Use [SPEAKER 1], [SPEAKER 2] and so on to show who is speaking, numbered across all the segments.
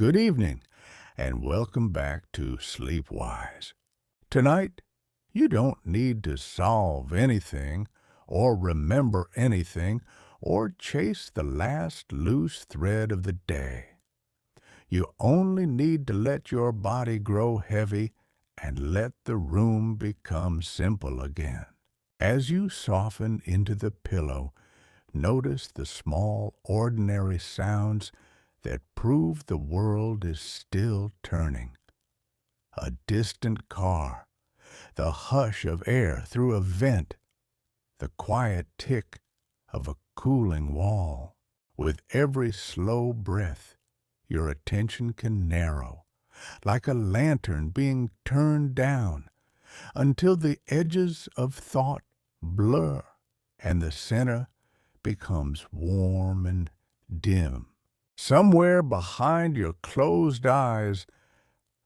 [SPEAKER 1] Good evening, and welcome back to SleepWise. Tonight, you don't need to solve anything, or remember anything, or chase the last loose thread of the day. You only need to let your body grow heavy and let the room become simple again. As you soften into the pillow, notice the small, ordinary sounds that prove the world is still turning. A distant car, the hush of air through a vent, the quiet tick of a cooling wall. With every slow breath, your attention can narrow, like a lantern being turned down, until the edges of thought blur and the center becomes warm and dim. Somewhere behind your closed eyes,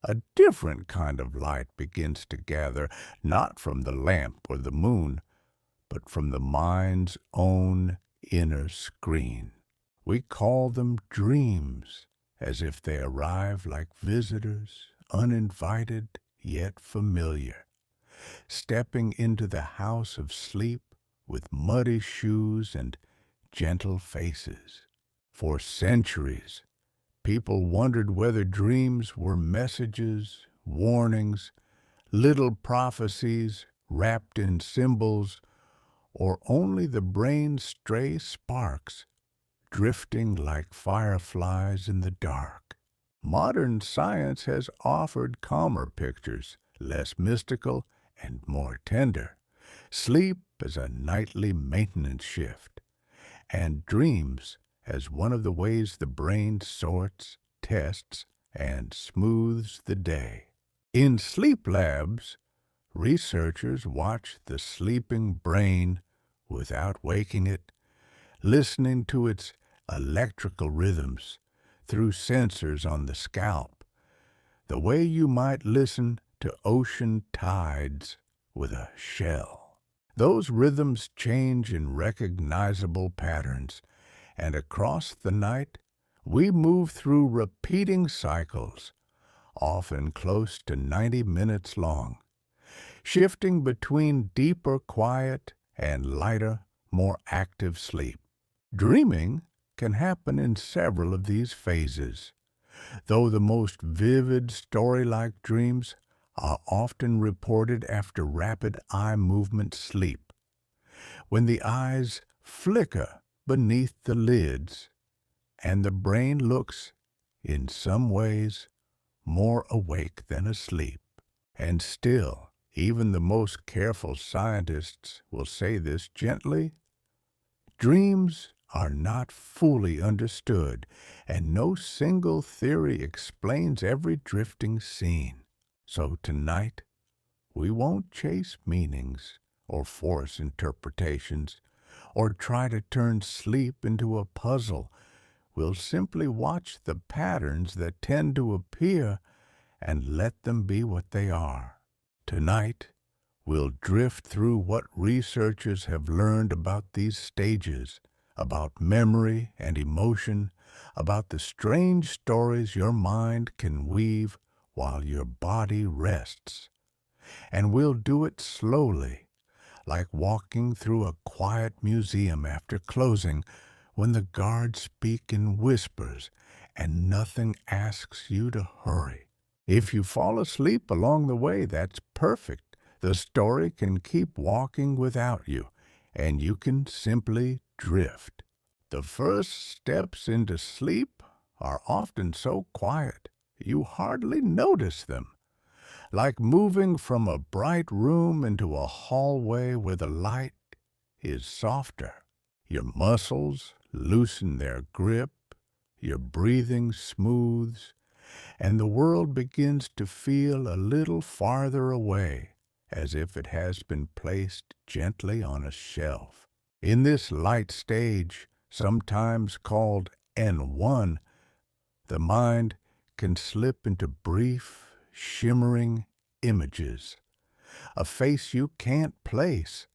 [SPEAKER 1] a different kind of light begins to gather, not from the lamp or the moon, but from the mind's own inner screen. We call them dreams, as if they arrive like visitors, uninvited yet familiar, stepping into the house of sleep with muddy shoes and gentle faces. For centuries, people wondered whether dreams were messages, warnings, little prophecies wrapped in symbols, or only the brain's stray sparks drifting like fireflies in the dark. Modern science has offered calmer pictures, less mystical and more tender. Sleep as a nightly maintenance shift, and dreams as one of the ways the brain sorts, tests, and smooths the day. In sleep labs, researchers watch the sleeping brain without waking it, listening to its electrical rhythms through sensors on the scalp, the way you might listen to ocean tides with a shell. Those rhythms change in recognizable patterns, and across the night, we move through repeating cycles, often close to 90 minutes long, shifting between deeper quiet and lighter, more active sleep. Dreaming can happen in several of these phases, though the most vivid story-like dreams are often reported after rapid eye movement sleep, when the eyes flicker beneath the lids, and the brain looks, in some ways, more awake than asleep. And still, even the most careful scientists will say this gently: dreams are not fully understood, and no single theory explains every drifting scene. So tonight, we won't chase meanings or force interpretations, or try to turn sleep into a puzzle. We'll simply watch the patterns that tend to appear and let them be what they are. Tonight, we'll drift through what researchers have learned about these stages, about memory and emotion, about the strange stories your mind can weave while your body rests. And we'll do it slowly, like walking through a quiet museum after closing, when the guards speak in whispers and nothing asks you to hurry. If you fall asleep along the way, that's perfect. The story can keep walking without you, and you can simply drift. The first steps into sleep are often so quiet you hardly notice them, like moving from a bright room into a hallway where the light is softer. Your muscles loosen their grip, your breathing smooths, and the world begins to feel a little farther away, as if it has been placed gently on a shelf. In this light stage, sometimes called N1, the mind can slip into brief, shimmering images. A face you can't place,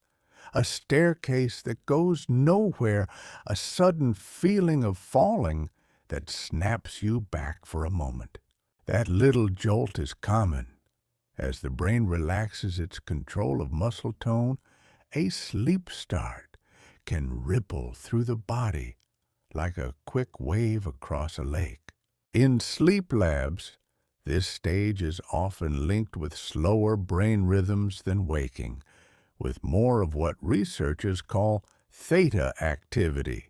[SPEAKER 1] a staircase that goes nowhere, a sudden feeling of falling that snaps you back for a moment. That little jolt is common. As the brain relaxes its control of muscle tone, a sleep start can ripple through the body like a quick wave across a lake. In sleep labs, this stage is often linked with slower brain rhythms than waking, with more of what researchers call theta activity,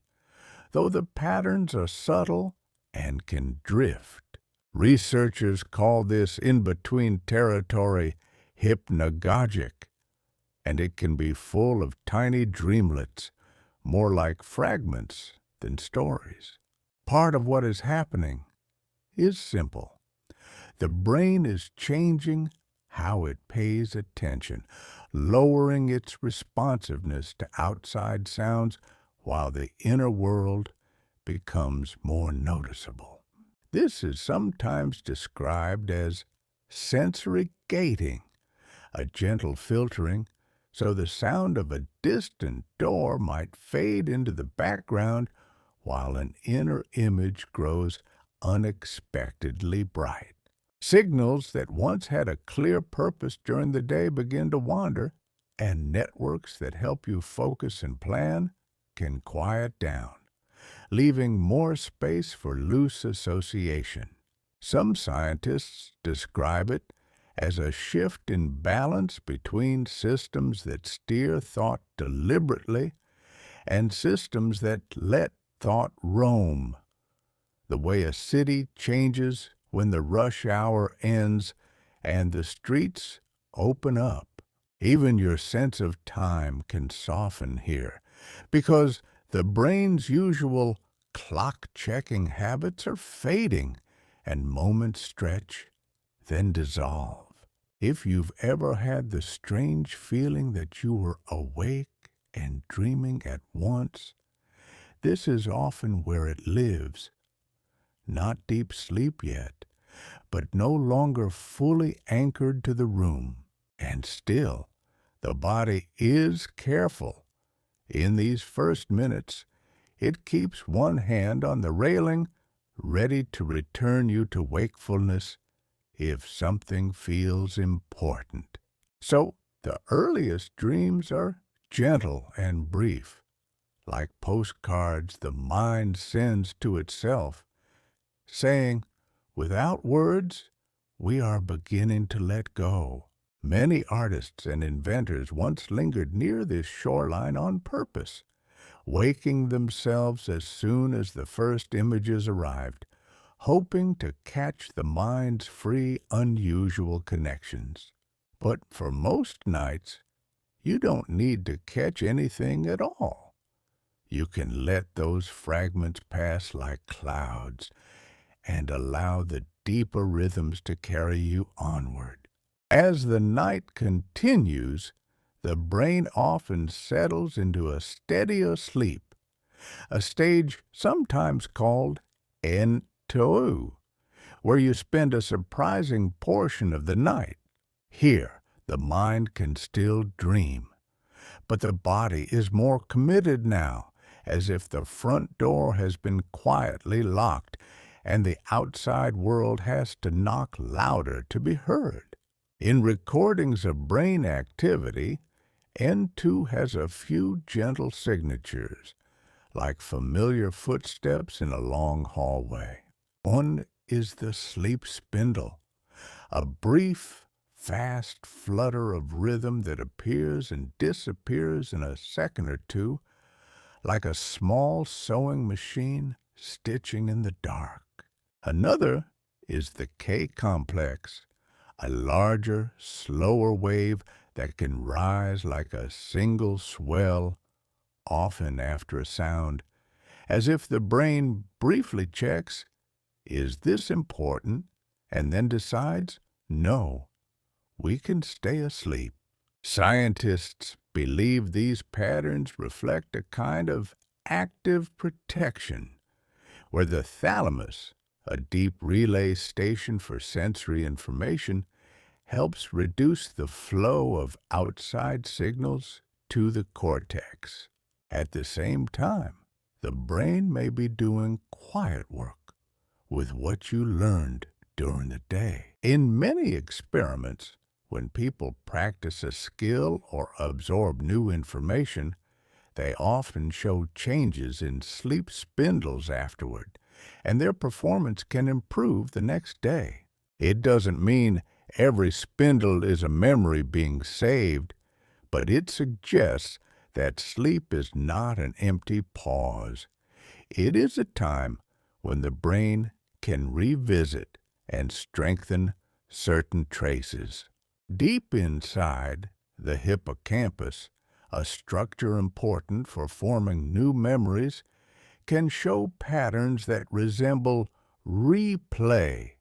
[SPEAKER 1] though the patterns are subtle and can drift. Researchers call this in-between territory hypnagogic, and it can be full of tiny dreamlets, more like fragments than stories. Part of what is happening is simple. The brain is changing how it pays attention, lowering its responsiveness to outside sounds while the inner world becomes more noticeable. This is sometimes described as sensory gating, a gentle filtering so the sound of a distant door might fade into the background while an inner image grows unexpectedly bright. Signals that once had a clear purpose during the day begin to wander, and networks that help you focus and plan can quiet down, leaving more space for loose association. Some scientists describe it as a shift in balance between systems that steer thought deliberately and systems that let thought roam. The way a city changes when the rush hour ends and the streets open up. Even your sense of time can soften here, because the brain's usual clock-checking habits are fading, and moments stretch, then dissolve. If you've ever had the strange feeling that you were awake and dreaming at once, this is often where it lives. Not deep sleep yet, but no longer fully anchored to the room. And still, the body is careful. In these first minutes, it keeps one hand on the railing, ready to return you to wakefulness if something feels important. So, the earliest dreams are gentle and brief, like postcards the mind sends to itself, saying, without words, we are beginning to let go. Many artists and inventors once lingered near this shoreline on purpose, waking themselves as soon as the first images arrived, hoping to catch the mind's free, unusual connections. But for most nights, you don't need to catch anything at all. You can let those fragments pass like clouds and allow the deeper rhythms to carry you onward. As the night continues, the brain often settles into a steadier sleep, a stage sometimes called NREM, where you spend a surprising portion of the night. Here, the mind can still dream, but the body is more committed now, as if the front door has been quietly locked and the outside world has to knock louder to be heard. In recordings of brain activity, N2 has a few gentle signatures, like familiar footsteps in a long hallway. One is the sleep spindle, a brief, fast flutter of rhythm that appears and disappears in a second or two, like a small sewing machine stitching in the dark. Another is the K-complex, a larger, slower wave that can rise like a single swell, often after a sound, as if the brain briefly checks, is this important, and then decides, no, we can stay asleep. Scientists believe these patterns reflect a kind of active protection, where the thalamus, a deep relay station for sensory information, helps reduce the flow of outside signals to the cortex. At the same time, the brain may be doing quiet work, with what you learned during the day. In many experiments, when people practice a skill or absorb new information, they often show changes in sleep spindles afterward, and their performance can improve the next day. It doesn't mean every spindle is a memory being saved, but it suggests that sleep is not an empty pause. It is a time when the brain can revisit and strengthen certain traces. Deep inside the hippocampus, a structure important for forming new memories, can show patterns that resemble replay,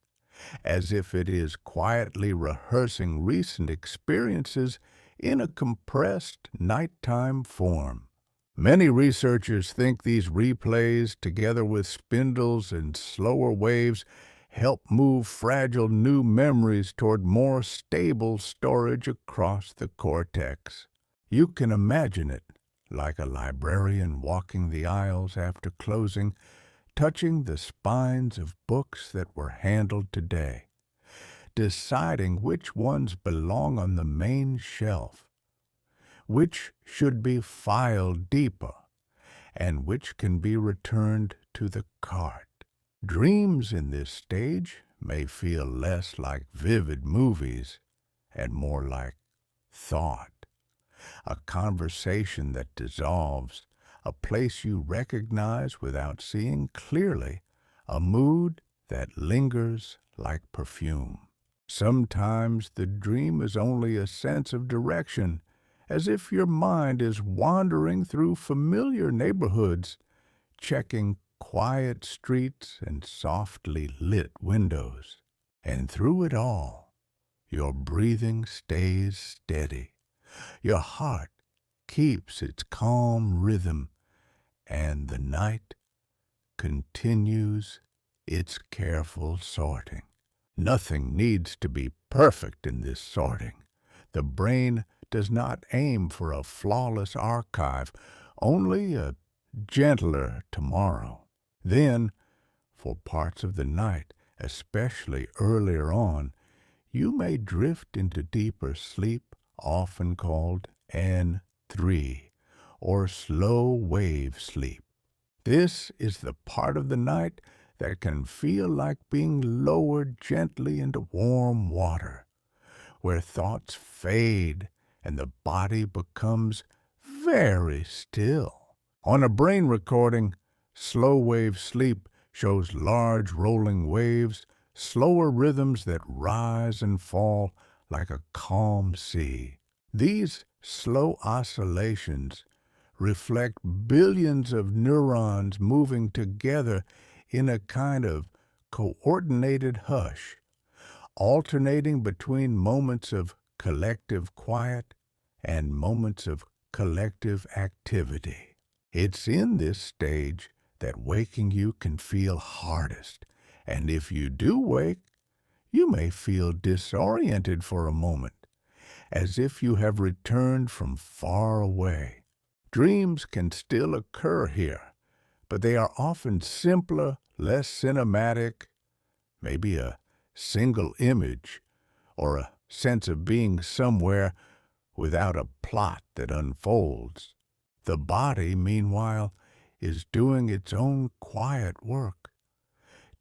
[SPEAKER 1] as if it is quietly rehearsing recent experiences in a compressed nighttime form. Many researchers think these replays, together with spindles and slower waves, help move fragile new memories toward more stable storage across the cortex. You can imagine it like a librarian walking the aisles after closing, touching the spines of books that were handled today, deciding which ones belong on the main shelf, which should be filed deeper, and which can be returned to the cart. Dreams in this stage may feel less like vivid movies and more like thought, a conversation that dissolves, a place you recognize without seeing clearly, a mood that lingers like perfume. Sometimes the dream is only a sense of direction, as if your mind is wandering through familiar neighborhoods, checking quiet streets and softly lit windows. And through it all, your breathing stays steady. Your heart keeps its calm rhythm, and the night continues its careful sorting. Nothing needs to be perfect in this sorting. The brain does not aim for a flawless archive, only a gentler tomorrow. Then, for parts of the night, especially earlier on, you may drift into deeper sleep, often called N3, or slow wave sleep. This is the part of the night that can feel like being lowered gently into warm water, where thoughts fade and the body becomes very still. On a brain recording, slow wave sleep shows large rolling waves, slower rhythms that rise and fall like a calm sea. These slow oscillations reflect billions of neurons moving together in a kind of coordinated hush, alternating between moments of collective quiet and moments of collective activity. It's in this stage that waking you can feel hardest, and if you do wake, you may feel disoriented for a moment, as if you have returned from far away. Dreams can still occur here, but they are often simpler, less cinematic, maybe a single image or a sense of being somewhere without a plot that unfolds. The body, meanwhile, is doing its own quiet work.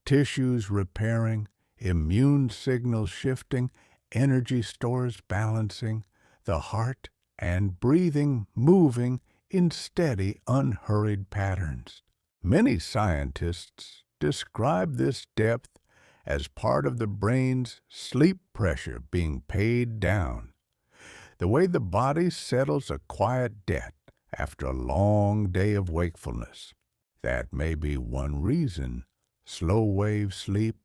[SPEAKER 1] Tissues repairing, immune signals shifting, energy stores balancing, the heart and breathing moving in steady, unhurried patterns. Many scientists describe this depth as part of the brain's sleep pressure being paid down, the way the body settles a quiet debt after a long day of wakefulness. That may be one reason slow wave sleep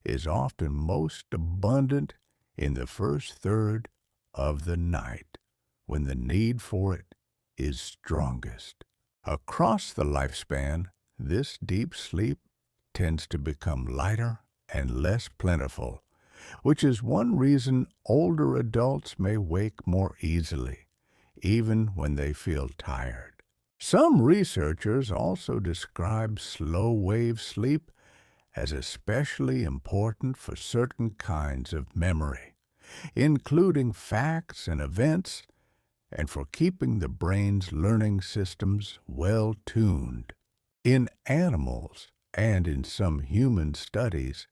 [SPEAKER 1] is often most abundant in the first third of the night, when the need for it is strongest. Across the lifespan, this deep sleep tends to become lighter and less plentiful, which is one reason older adults may wake more easily, even when they feel tired. Some researchers also describe slow wave sleep as especially important for certain kinds of memory, including facts and events, and for keeping the brain's learning systems well tuned. In animals and in some human studies,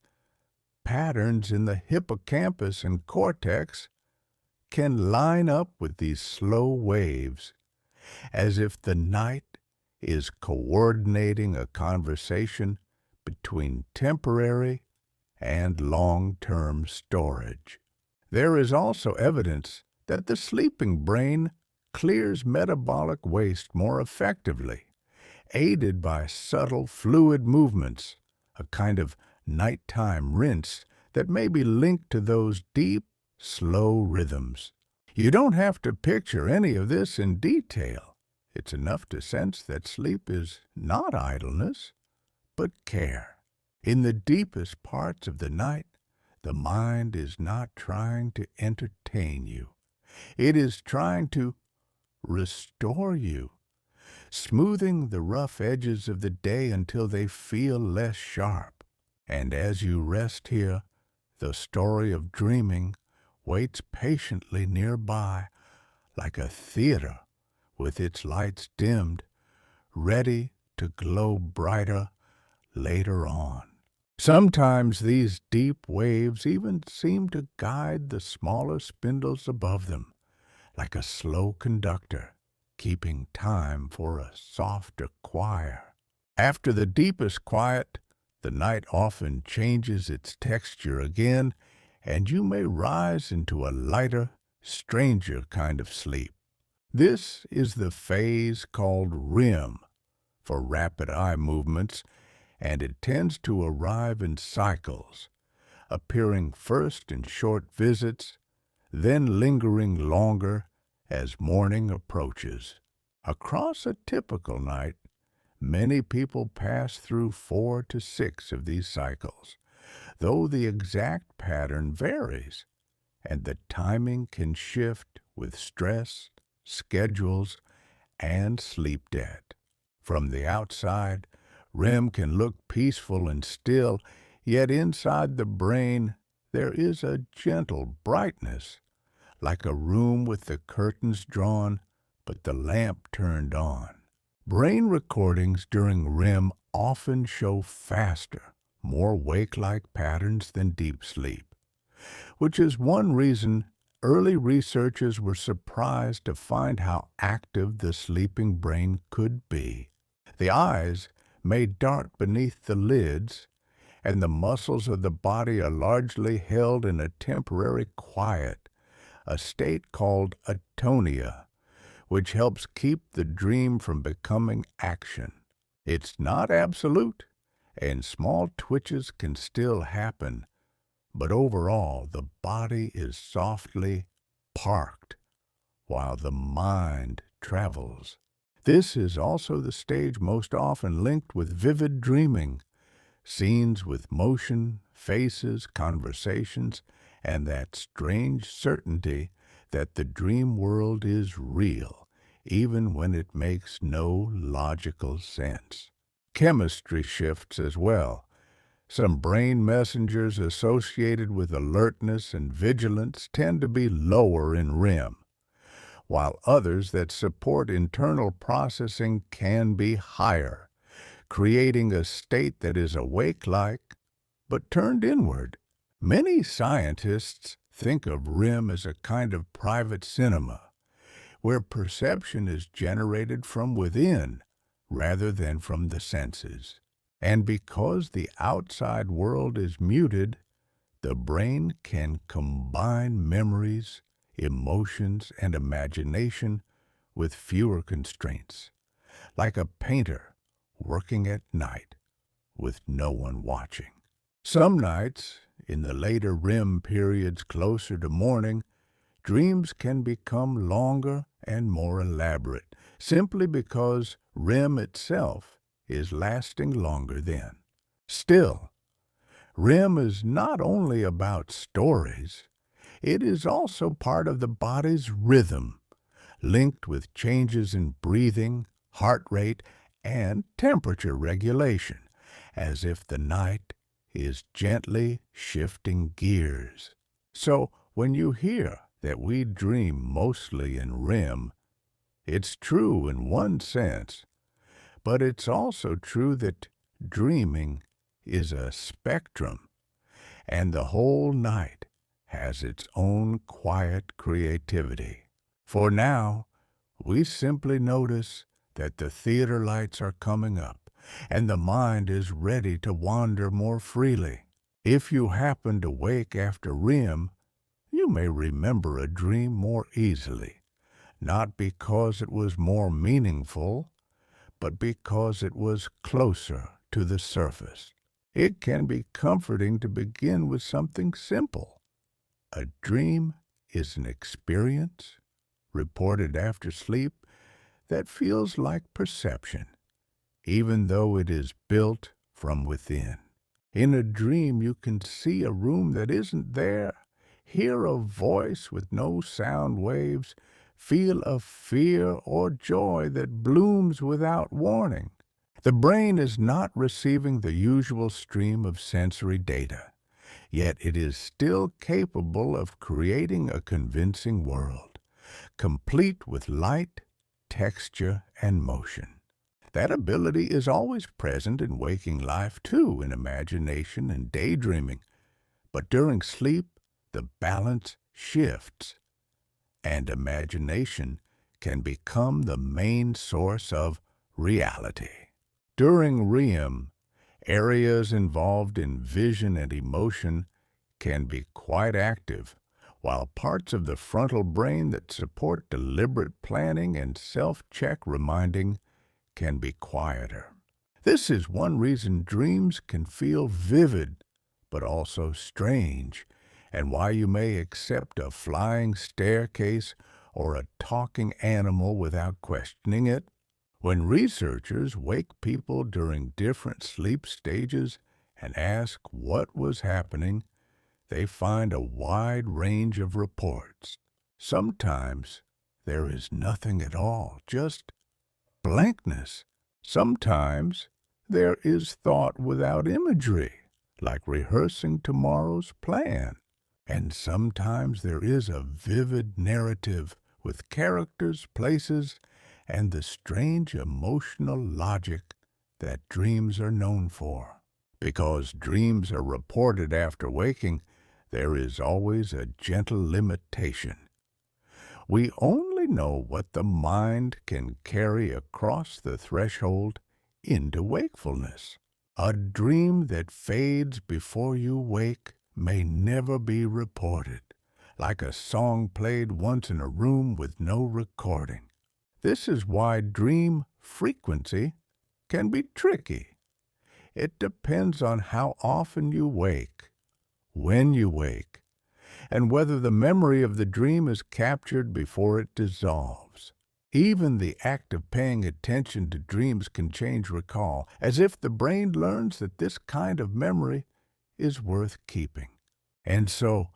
[SPEAKER 1] patterns in the hippocampus and cortex can line up with these slow waves, as if the night is coordinating a conversation between temporary and long-term storage. There is also evidence that the sleeping brain clears metabolic waste more effectively, aided by subtle fluid movements, a kind of nighttime rinse that may be linked to those deep, slow rhythms. You don't have to picture any of this in detail. It's enough to sense that sleep is not idleness, but care. In the deepest parts of the night, the mind is not trying to entertain you. It is trying to restore you, smoothing the rough edges of the day until they feel less sharp. And as you rest here, the story of dreaming waits patiently nearby, like a theater with its lights dimmed, ready to glow brighter later on. Sometimes these deep waves even seem to guide the smaller spindles above them, like a slow conductor, keeping time for a softer choir. After the deepest quiet, the night often changes its texture again, and you may rise into a lighter, stranger kind of sleep. This is the phase called REM, for rapid eye movements, and it tends to arrive in cycles, appearing first in short visits, then lingering longer as morning approaches. Across a typical night, many people pass through 4 to 6 of these cycles, though the exact pattern varies, and the timing can shift with stress, schedules, and sleep debt. From the outside, REM can look peaceful and still, yet inside the brain there is a gentle brightness, like a room with the curtains drawn but the lamp turned on. Brain recordings during REM often show faster, more wake-like patterns than deep sleep, which is one reason early researchers were surprised to find how active the sleeping brain could be. The eyes may dart beneath the lids, and the muscles of the body are largely held in a temporary quiet, a state called atonia, which helps keep the dream from becoming action. It's not absolute, and small twitches can still happen, but overall the body is softly parked while the mind travels. This is also the stage most often linked with vivid dreaming, scenes with motion, faces, conversations, and that strange certainty that the dream world is real, even when it makes no logical sense. Chemistry shifts as well. Some brain messengers associated with alertness and vigilance tend to be lower in REM, while others that support internal processing can be higher, creating a state that is awake-like, but turned inward. Many scientists think of REM as a kind of private cinema, where perception is generated from within rather than from the senses. And because the outside world is muted, the brain can combine memories, emotions, and imagination with fewer constraints, like a painter working at night with no one watching. Some nights, in the later REM periods closer to morning, dreams can become longer and more elaborate, simply because REM itself is lasting longer then. Still, REM is not only about stories, it is also part of the body's rhythm, linked with changes in breathing, heart rate, and temperature regulation, as if the night is gently shifting gears. So when you hear that we dream mostly in REM, it's true in one sense, but it's also true that dreaming is a spectrum, and the whole night has its own quiet creativity. For now, we simply notice that the theater lights are coming up, and the mind is ready to wander more freely. If you happen to wake after REM, you may remember a dream more easily, not because it was more meaningful, but because it was closer to the surface. It can be comforting to begin with something simple. A dream is an experience, reported after sleep, that feels like perception, even though it is built from within. In a dream, you can see a room that isn't there, hear a voice with no sound waves, feel a fear or joy that blooms without warning. The brain is not receiving the usual stream of sensory data, yet it is still capable of creating a convincing world, complete with light, texture, and motion. That ability is always present in waking life, too, in imagination and daydreaming. But during sleep, the balance shifts, and imagination can become the main source of reality. During REM, areas involved in vision and emotion can be quite active, while parts of the frontal brain that support deliberate planning and self-check reminding can be quieter. This is one reason dreams can feel vivid, but also strange, and why you may accept a flying staircase or a talking animal without questioning it. When researchers wake people during different sleep stages and ask what was happening, they find a wide range of reports. Sometimes there is nothing at all, just blankness. Sometimes there is thought without imagery, like rehearsing tomorrow's plan. And sometimes there is a vivid narrative with characters, places, and the strange emotional logic that dreams are known for. Because dreams are reported after waking, there is always a gentle limitation. We only know what the mind can carry across the threshold into wakefulness. A dream that fades before you wake may never be reported, like a song played once in a room with no recording. This is why dream frequency can be tricky. It depends on how often you wake, when you wake, and whether the memory of the dream is captured before it dissolves. Even the act of paying attention to dreams can change recall, as if the brain learns that this kind of memory is worth keeping. And so,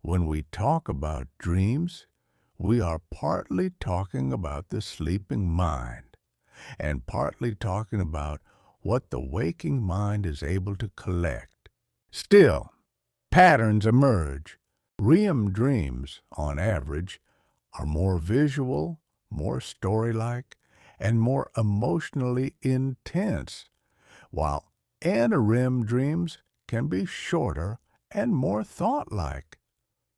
[SPEAKER 1] when we talk about dreams, we are partly talking about the sleeping mind, and partly talking about what the waking mind is able to collect. Still, patterns emerge. REM dreams, on average, are more visual, more story-like, and more emotionally intense, while NREM dreams can be shorter and more thought-like,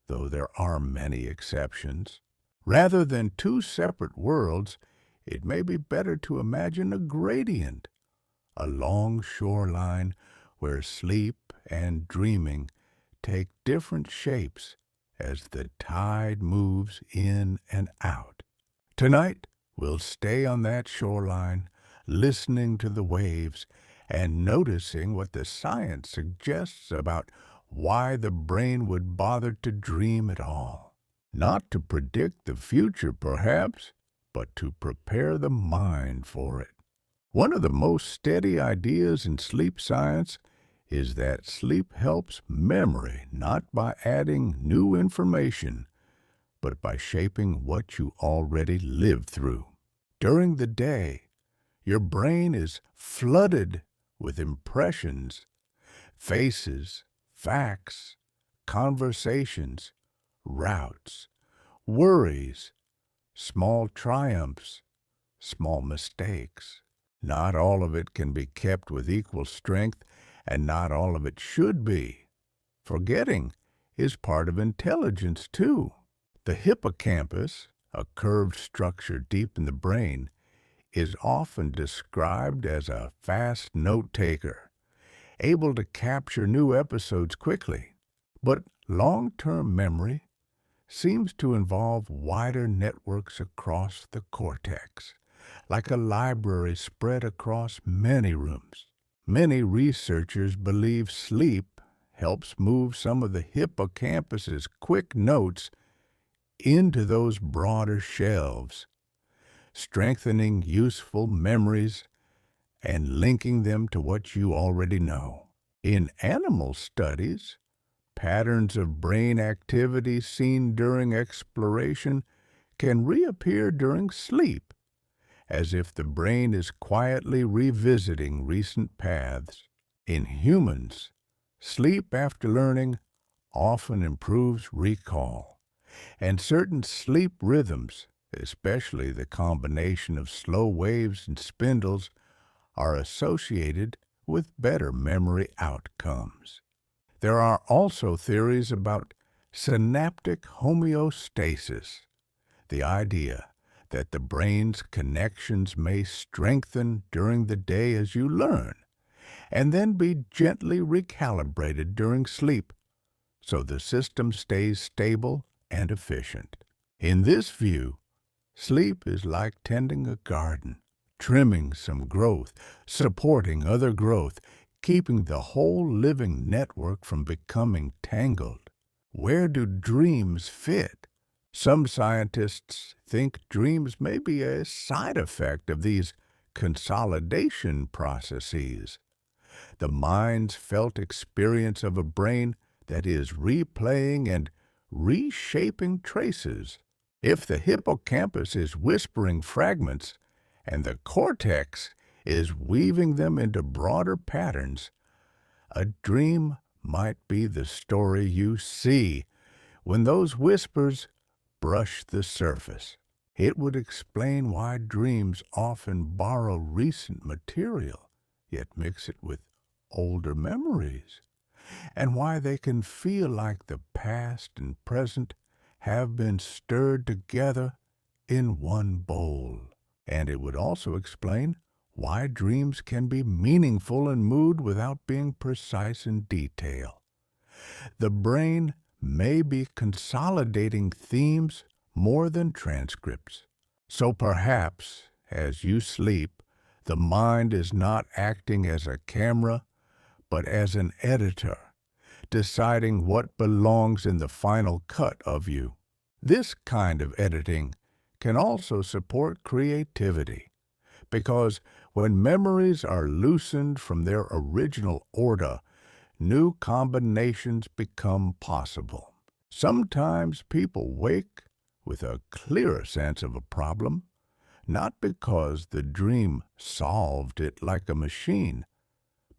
[SPEAKER 1] though there are many exceptions. Rather than two separate worlds, it may be better to imagine a gradient, a long shoreline where sleep and dreaming take different shapes as the tide moves in and out. Tonight, we'll stay on that shoreline, listening to the waves and noticing what the science suggests about why the brain would bother to dream at all. Not to predict the future, perhaps, but to prepare the mind for it. One of the most steady ideas in sleep science is that sleep helps memory not by adding new information, but by shaping what you already lived through. During the day, your brain is flooded with impressions faces, facts, conversations, routes, worries, small triumphs, small mistakes. Not all of it can be kept with equal strength, and not all of it should be. Forgetting is part of intelligence, too. The hippocampus, a curved structure deep in the brain, is often described as a fast note-taker, able to capture new episodes quickly. But long-term memory seems to involve wider networks across the cortex, like a library spread across many rooms. Many researchers believe sleep helps move some of the hippocampus's quick notes into those broader shelves, strengthening useful memories and linking them to what you already know. In animal studies, patterns of brain activity seen during exploration can reappear during sleep, as if the brain is quietly revisiting recent paths. In humans, sleep after learning often improves recall, and certain sleep rhythms, especially the combination of slow waves and spindles, are associated with better memory outcomes. There are also theories about synaptic homeostasis, the idea that the brain's connections may strengthen during the day as you learn, and then be gently recalibrated during sleep so the system stays stable and efficient. In this view, sleep is like tending a garden, trimming some growth, supporting other growth, keeping the whole living network from becoming tangled. Where do dreams fit? Some scientists think dreams may be a side effect of these consolidation processes, the mind's felt experience of a brain that is replaying and reshaping traces. If the hippocampus is whispering fragments and the cortex is weaving them into broader patterns, a dream might be the story you see when those whispers brush the surface. It would explain why dreams often borrow recent material, yet mix it with older memories, and why they can feel like the past and present have been stirred together in one bowl. And it would also explain why dreams can be meaningful in mood without being precise in detail. The brain may be consolidating themes more than transcripts. So perhaps, as you sleep, the mind is not acting as a camera, but as an editor, deciding what belongs in the final cut of you. This kind of editing can also support creativity, because when memories are loosened from their original order, new combinations become possible. Sometimes people wake with a clearer sense of a problem, not because the dream solved it like a machine,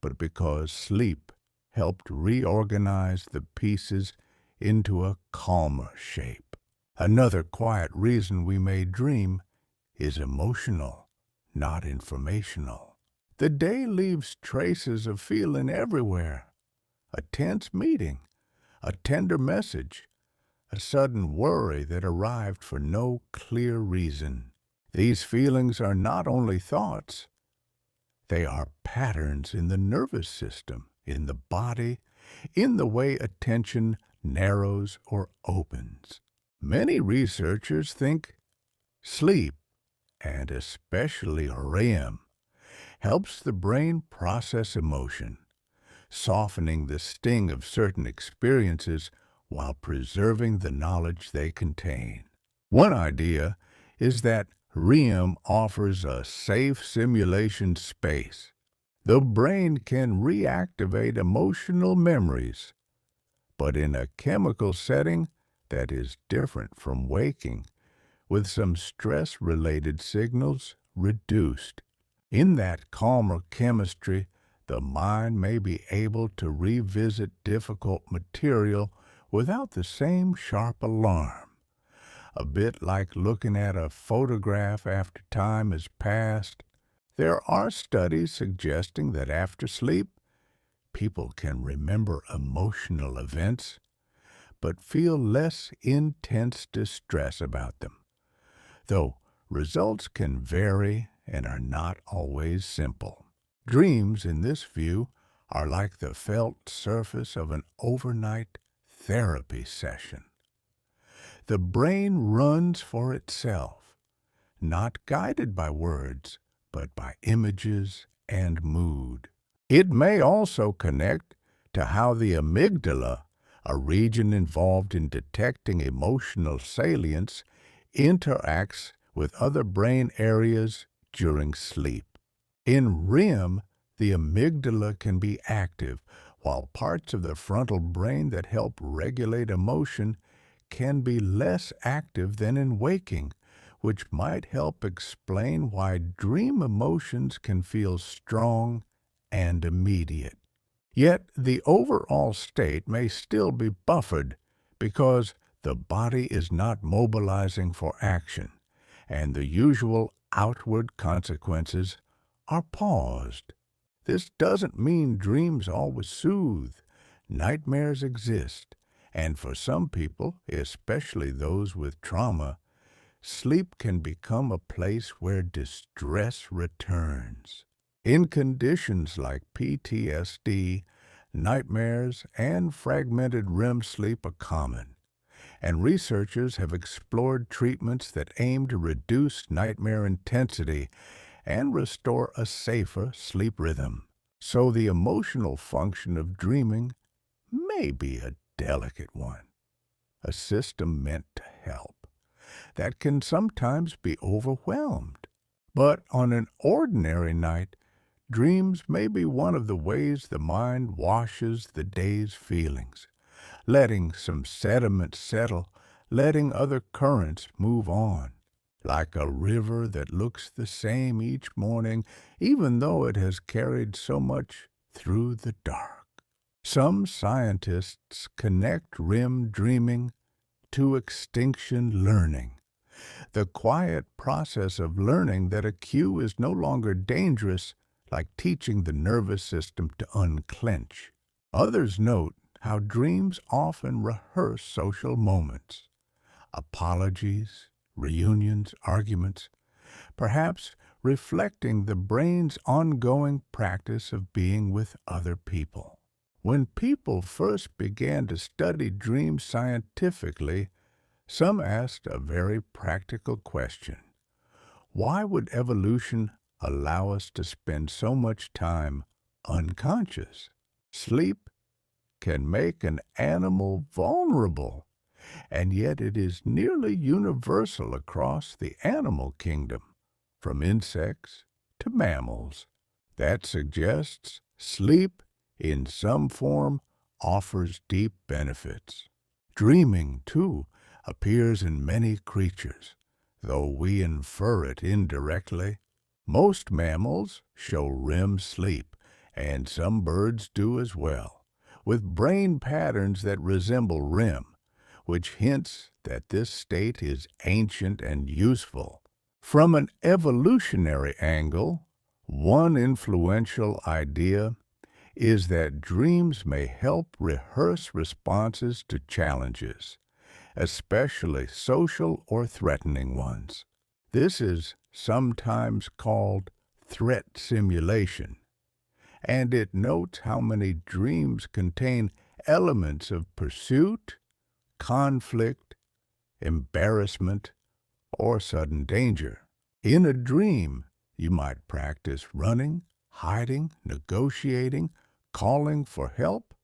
[SPEAKER 1] but because sleep helped reorganize the pieces into a calmer shape. Another quiet reason we may dream is emotional, not informational. The day leaves traces of feeling everywhere. A tense meeting, a tender message, a sudden worry that arrived for no clear reason. These feelings are not only thoughts, they are patterns in the nervous system, in the body, in the way attention narrows or opens. Many researchers think sleep, and especially REM, helps the brain process emotion, softening the sting of certain experiences while preserving the knowledge they contain. One idea is that REM offers a safe simulation space. The brain can reactivate emotional memories, but in a chemical setting that is different from waking, with some stress-related signals reduced. In that calmer chemistry, the mind may be able to revisit difficult material without the same sharp alarm. A bit like looking at a photograph after time has passed. There are studies suggesting that after sleep, people can remember emotional events, but feel less intense distress about them, though results can vary and are not always simple. Dreams, in this view, are like the felt surface of an overnight therapy session. The brain runs for itself, not guided by words, but by images and mood. It may also connect to how the amygdala, a region involved in detecting emotional salience, interacts with other brain areas during sleep. In REM, the amygdala can be active, while parts of the frontal brain that help regulate emotion can be less active than in waking, which might help explain why dream emotions can feel strong and immediate. Yet the overall state may still be buffered because the body is not mobilizing for action, and the usual outward consequences are paused. This doesn't mean dreams always soothe. Nightmares exist, and for some people, especially those with trauma, sleep can become a place where distress returns. In conditions like PTSD, nightmares and fragmented REM sleep are common, and researchers have explored treatments that aim to reduce nightmare intensity and restore a safer sleep rhythm. So the emotional function of dreaming may be a delicate one, a system meant to help, that can sometimes be overwhelmed. But on an ordinary night, dreams may be one of the ways the mind washes the day's feelings, letting some sediment settle, letting other currents move on. Like a river that looks the same each morning, even though it has carried so much through the dark. Some scientists connect REM dreaming to extinction learning, the quiet process of learning that a cue is no longer dangerous, like teaching the nervous system to unclench. Others note how dreams often rehearse social moments, apologies, reunions, arguments, perhaps reflecting the brain's ongoing practice of being with other people. When people first began to study dreams scientifically, some asked a very practical question. Why would evolution allow us to spend so much time unconscious? Sleep can make an animal vulnerable, and yet it is nearly universal across the animal kingdom, from insects to mammals. That suggests sleep, in some form, offers deep benefits. Dreaming, too, appears in many creatures, though we infer it indirectly. Most mammals show REM sleep, and some birds do as well, with brain patterns that resemble REM, which hints that this state is ancient and useful. From an evolutionary angle, one influential idea is that dreams may help rehearse responses to challenges, especially social or threatening ones. This is sometimes called threat simulation, and it notes how many dreams contain elements of pursuit, conflict, embarrassment, or sudden danger. In a dream, you might practice running, hiding, negotiating, calling for help,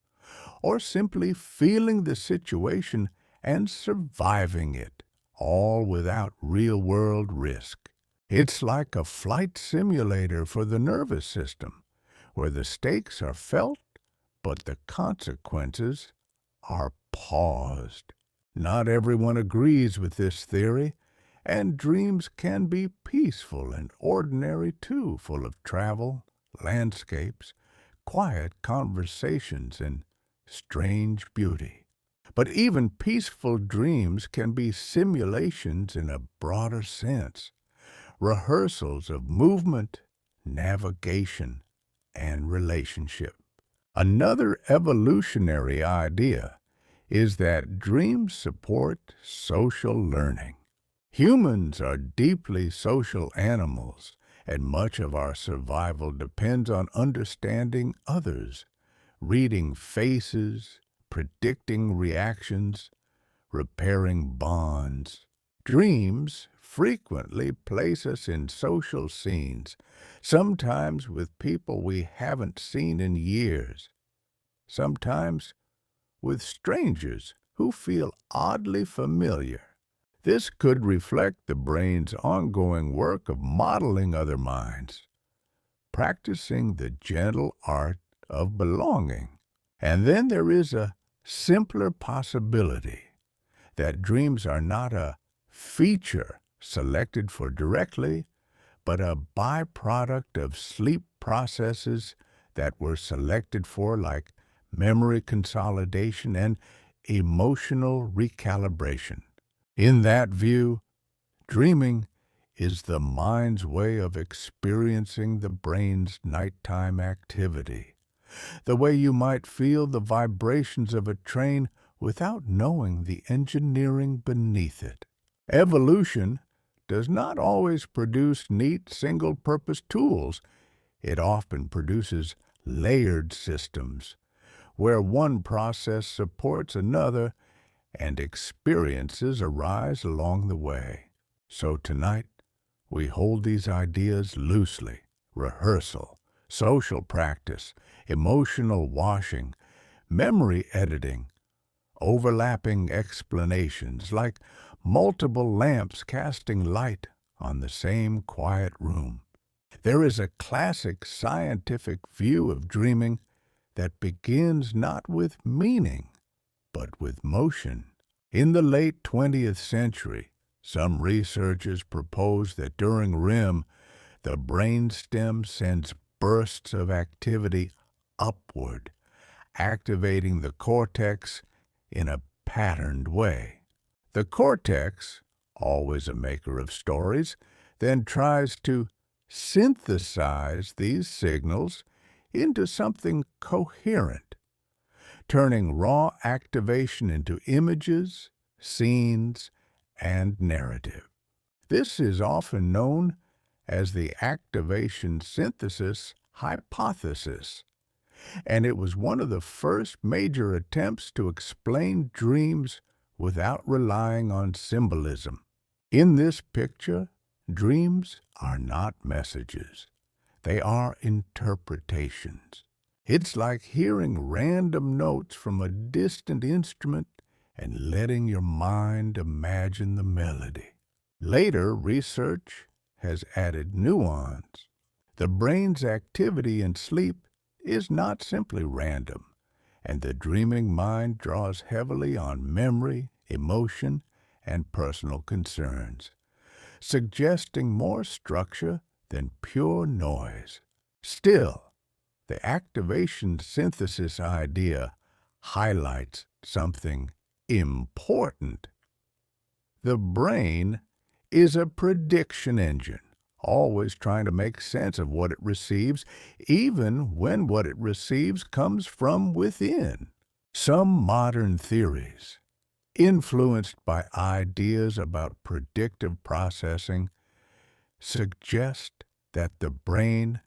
[SPEAKER 1] or simply feeling the situation and surviving it, all without real-world risk. It's like a flight simulator for the nervous system, where the stakes are felt, but the consequences are paused. Not everyone agrees with this theory, and dreams can be peaceful and ordinary too, full of travel, landscapes, quiet conversations and strange beauty. But even peaceful dreams can be simulations in a broader sense, rehearsals of movement, navigation, and relationship. Another evolutionary idea is that dreams support social learning. Humans are deeply social animals, and much of our survival depends on understanding others, reading faces, predicting reactions, repairing bonds. Dreams frequently place us in social scenes, sometimes with people we haven't seen in years, sometimes with strangers who feel oddly familiar. This could reflect the brain's ongoing work of modeling other minds, practicing the gentle art of belonging. And then there is a simpler possibility that dreams are not a feature selected for directly, but a byproduct of sleep processes that were selected for, like memory consolidation and emotional recalibration. In that view, dreaming is the mind's way of experiencing the brain's nighttime activity, the way you might feel the vibrations of a train without knowing the engineering beneath it. Evolution does not always produce neat single-purpose tools. It often produces layered systems, where one process supports another and experiences arise along the way. So tonight, we hold these ideas loosely: rehearsal, social practice, emotional washing, memory editing, overlapping explanations, like multiple lamps casting light on the same quiet room. There is a classic scientific view of dreaming that begins not with meaning, but with motion. In the late 20th century, some researchers proposed that during REM, the brainstem sends bursts of activity upward, activating the cortex in a patterned way. The cortex, always a maker of stories, then tries to synthesize these signals into something coherent, turning raw activation into images, scenes, and narrative. This is often known as the activation synthesis hypothesis, and it was one of the first major attempts to explain dreams without relying on symbolism. In this picture, dreams are not messages. They are interpretations. It's like hearing random notes from a distant instrument and letting your mind imagine the melody. Later research has added nuance. The brain's activity in sleep is not simply random, and the dreaming mind draws heavily on memory, emotion, and personal concerns, suggesting more structure than pure noise. Still, the activation synthesis idea highlights something important. The brain is a prediction engine, always trying to make sense of what it receives, even when what it receives comes from within. Some modern theories, influenced by ideas about predictive processing, suggest that the brain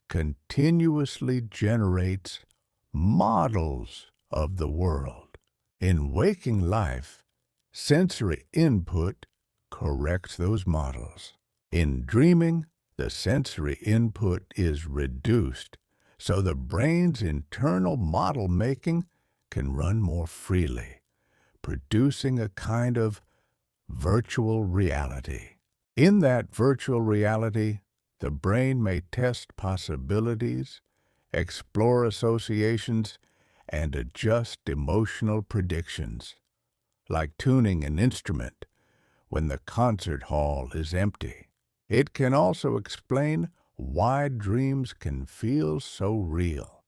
[SPEAKER 1] continuously generates models of the world. In waking life, sensory input corrects those models. In dreaming, the sensory input is reduced, so the brain's internal model making can run more freely, producing a kind of virtual reality. In that virtual reality, the brain may test possibilities, explore associations, and adjust emotional predictions, like tuning an instrument when the concert hall is empty. It can also explain why dreams can feel so real,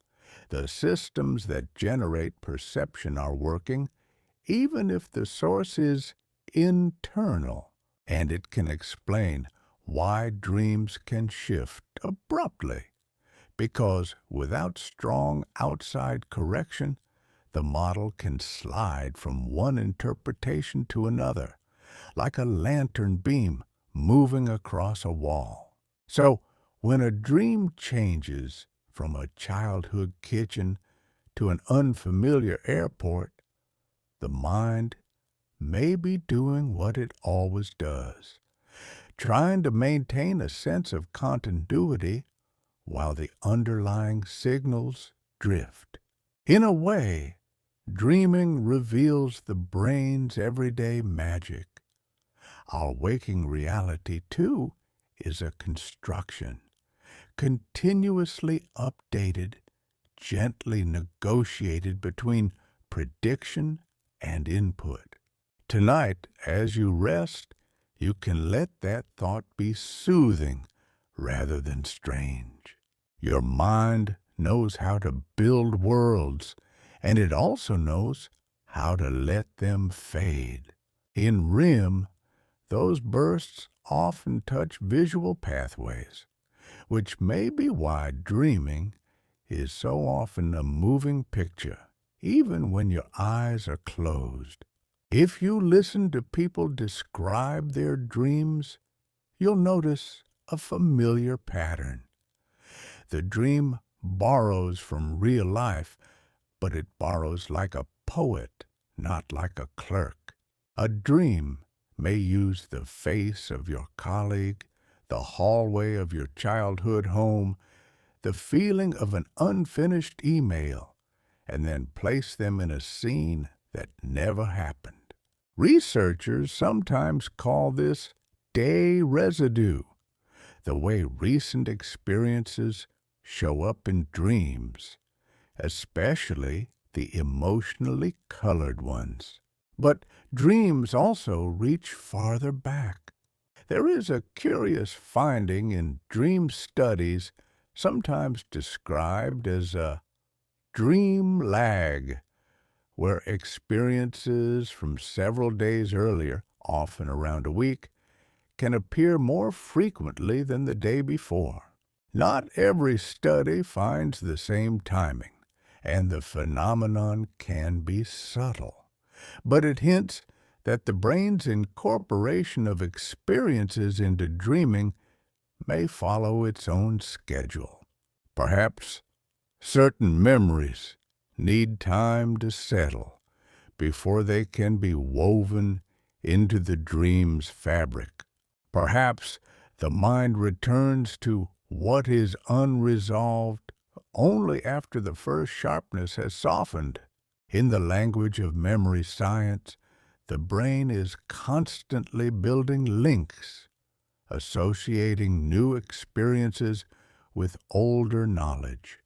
[SPEAKER 1] The systems that generate perception are working, even if the source is internal, and it can explain why dreams can shift abruptly, because without strong outside correction, the model can slide from one interpretation to another, like a lantern beam moving across a wall. So, when a dream changes from a childhood kitchen to an unfamiliar airport, the mind may be doing what it always does, trying to maintain a sense of continuity while the underlying signals drift. In a way, dreaming reveals the brain's everyday magic. Our waking reality, too, is a construction, continuously updated, gently negotiated between prediction and input. Tonight, as you rest, you can let that thought be soothing rather than strange. Your mind knows how to build worlds, and it also knows how to let them fade. In REM, those bursts often touch visual pathways, which may be why dreaming is so often a moving picture, even when your eyes are closed. If you listen to people describe their dreams, you'll notice a familiar pattern. The dream borrows from real life, but it borrows like a poet, not like a clerk. A dream may use the face of your colleague, the hallway of your childhood home, the feeling of an unfinished email, and then place them in a scene that never happened. Researchers sometimes call this day residue, the way recent experiences show up in dreams, especially the emotionally colored ones. But dreams also reach farther back. There is a curious finding in dream studies, sometimes described as a dream lag, where experiences from several days earlier, often around a week, can appear more frequently than the day before. Not every study finds the same timing, and the phenomenon can be subtle, but it hints that the brain's incorporation of experiences into dreaming may follow its own schedule. Perhaps certain memories need time to settle before they can be woven into the dream's fabric. Perhaps the mind returns to what is unresolved only after the first sharpness has softened. In the language of memory science, the brain is constantly building links, associating new experiences with older knowledge,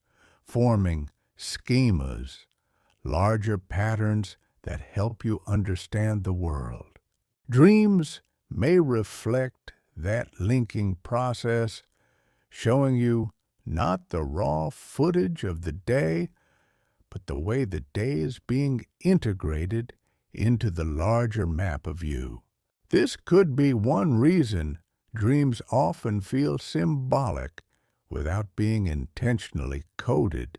[SPEAKER 1] forming schemas, larger patterns that help you understand the world. Dreams may reflect that linking process, showing you not the raw footage of the day, but the way the day is being integrated into the larger map of you. This could be one reason dreams often feel symbolic without being intentionally coded.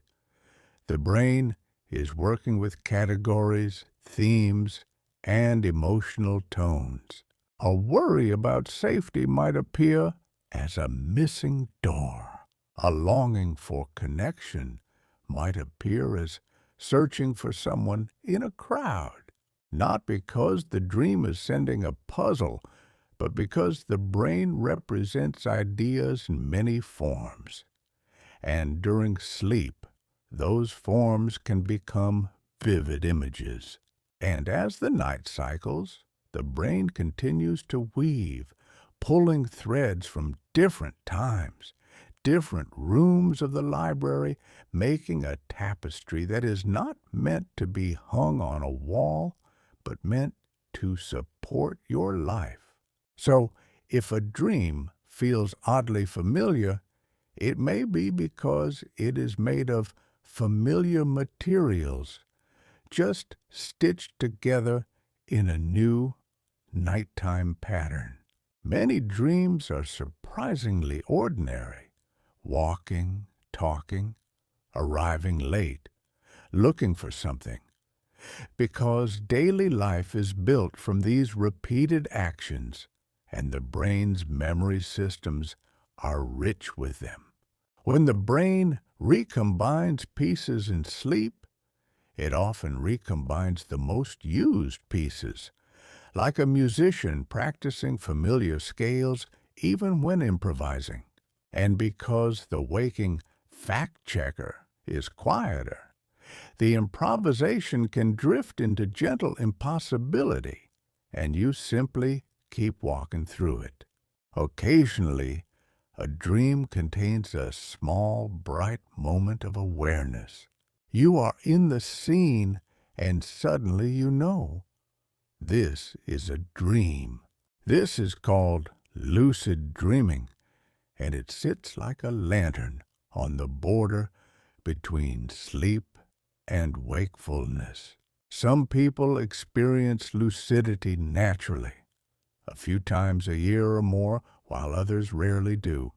[SPEAKER 1] The brain is working with categories, themes, and emotional tones. A worry about safety might appear as a missing door. A longing for connection might appear as searching for someone in a crowd, not because the dream is sending a puzzle, but because the brain represents ideas in many forms. And during sleep, those forms can become vivid images. And as the night cycles, the brain continues to weave, pulling threads from different times, different rooms of the library, making a tapestry that is not meant to be hung on a wall, but meant to support your life. So, if a dream feels oddly familiar, it may be because it is made of familiar materials, just stitched together in a new nighttime pattern. Many dreams are surprisingly ordinary: walking, talking, arriving late, looking for something, because daily life is built from these repeated actions, and the brain's memory systems are rich with them. When the brain recombines pieces in sleep, it often recombines the most used pieces, like a musician practicing familiar scales even when improvising. And because the waking fact-checker is quieter, the improvisation can drift into gentle impossibility, and you simply keep walking through it. Occasionally, a dream contains a small, bright moment of awareness. You are in the scene, and suddenly you know, this is a dream. This is called lucid dreaming, and it sits like a lantern on the border between sleep and wakefulness. Some people experience lucidity naturally, a few times a year or more, while others rarely do,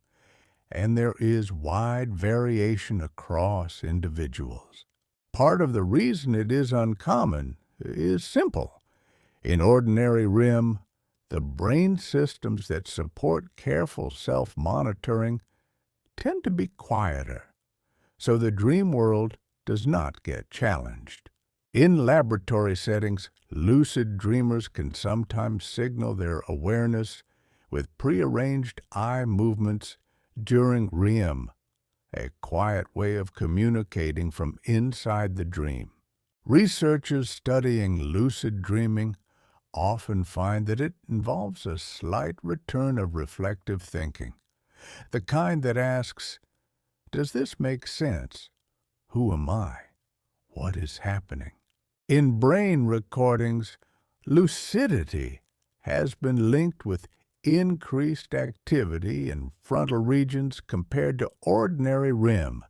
[SPEAKER 1] and there is wide variation across individuals. Part of the reason it is uncommon is simple. In ordinary REM, the brain systems that support careful self-monitoring tend to be quieter, so the dream world does not get challenged. In laboratory settings, lucid dreamers can sometimes signal their awareness with prearranged eye movements during REM, a quiet way of communicating from inside the dream. Researchers studying lucid dreaming often find that it involves a slight return of reflective thinking, the kind that asks, does this make sense? Who am I? What is happening? In brain recordings, lucidity has been linked with increased activity in frontal regions compared to ordinary REM,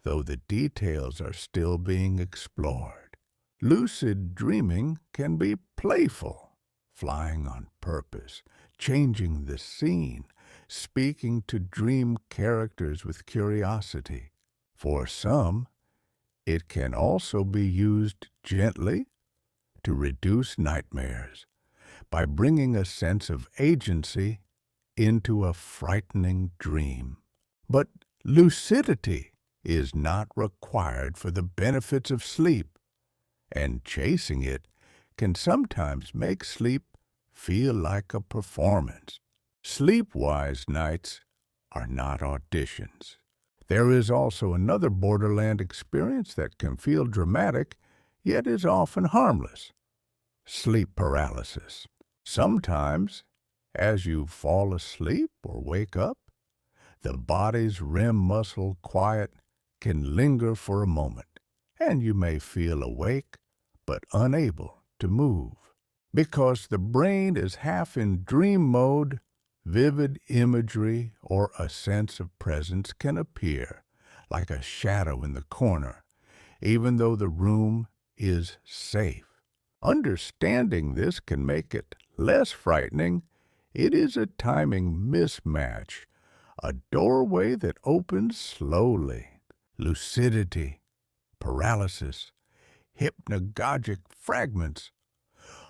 [SPEAKER 1] though the details are still being explored. Lucid dreaming can be playful, flying on purpose, changing the scene, speaking to dream characters with curiosity. For some, it can also be used gently to reduce nightmares by bringing a sense of agency into a frightening dream. But lucidity is not required for the benefits of sleep, and chasing it can sometimes make sleep feel like a performance. SleepWise nights are not auditions. There is also another borderland experience that can feel dramatic, yet is often harmless: sleep paralysis. Sometimes, as you fall asleep or wake up, the body's REM muscle quiet can linger for a moment, and you may feel awake but unable to move. Because the brain is half in dream mode, vivid imagery or a sense of presence can appear, like a shadow in the corner, even though the room is safe. Understanding this can make it less frightening. It is a timing mismatch, a doorway that opens slowly. Lucidity, paralysis, hypnagogic fragments.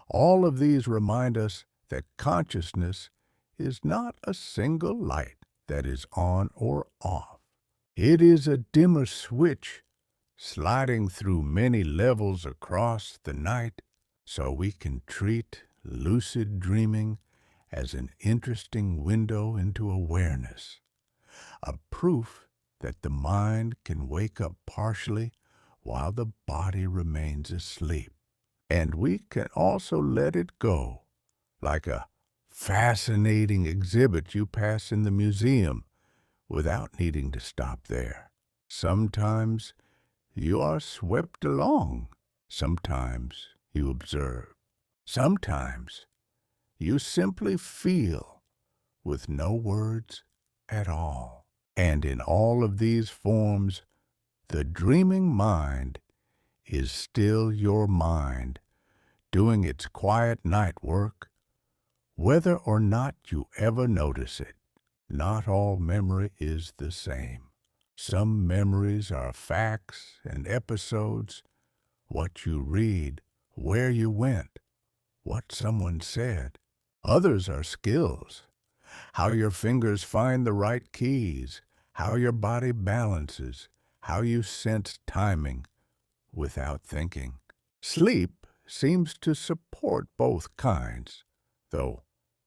[SPEAKER 1] All of these remind us that consciousness is not a single light that is on or off. It is a dimmer switch sliding through many levels across the night, so we can treat lucid dreaming as an interesting window into awareness, a proof that the mind can wake up partially while the body remains asleep. And we can also let it go, like a fascinating exhibit you pass in the museum without needing to stop there. Sometimes you are swept along. Sometimes you observe. Sometimes you simply feel with no words at all. And in all of these forms, The dreaming mind is still your mind, doing its quiet night work, whether or not you ever notice it. Not all memory is the same. Some memories are facts and episodes, what you read, where you went, what someone said. Others are skills, how your fingers find the right keys, how your body balances, how you sense timing without thinking. Sleep seems to support both kinds, though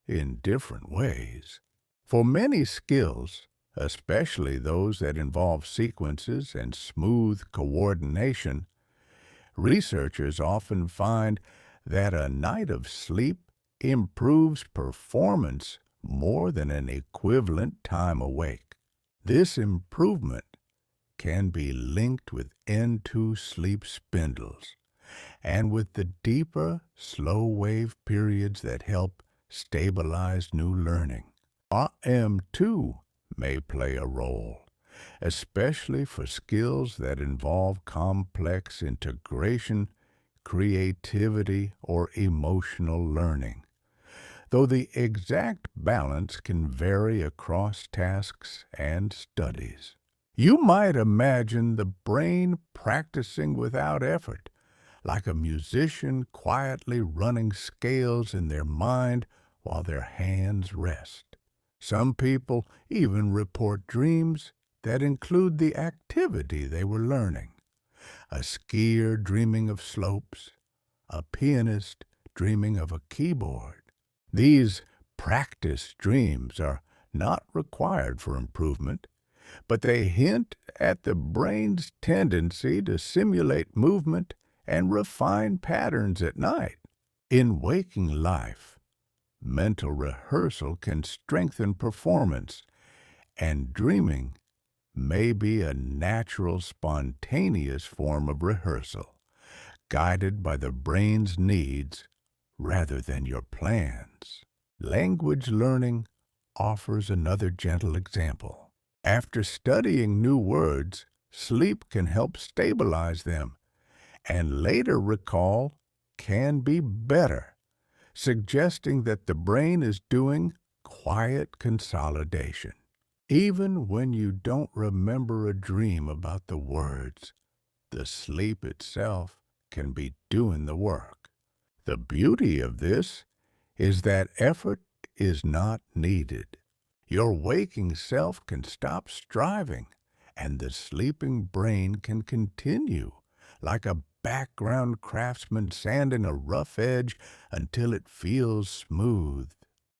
[SPEAKER 1] in different ways. For many skills, especially those that involve sequences and smooth coordination, researchers often find that a night of sleep improves performance more than an equivalent time awake. This improvement can be linked with N2 sleep spindles and with the deeper, slow-wave periods that help stabilize new learning. RM2 may play a role, especially for skills that involve complex integration, creativity, or emotional learning, though the exact balance can vary across tasks and studies. You might imagine the brain practicing without effort, like a musician quietly running scales in their mind while their hands rest. Some people even report dreams that include the activity they were learning. A skier dreaming of slopes, a pianist dreaming of a keyboard. These practice dreams are not required for improvement, but they hint at the brain's tendency to simulate movement and refine patterns at night. In waking life, mental rehearsal can strengthen performance, and dreaming may be a natural, spontaneous form of rehearsal, guided by the brain's needs rather than your plans. Language learning offers another gentle example. After studying new words, sleep can help stabilize them, and later recall can be better, suggesting that the brain is doing quiet consolidation. Even when you don't remember a dream about the words, the sleep itself can be doing the work. The beauty of this is that effort is not needed. Your waking self can stop striving, and the sleeping brain can continue, like a background craftsman sanding a rough edge until it feels smooth.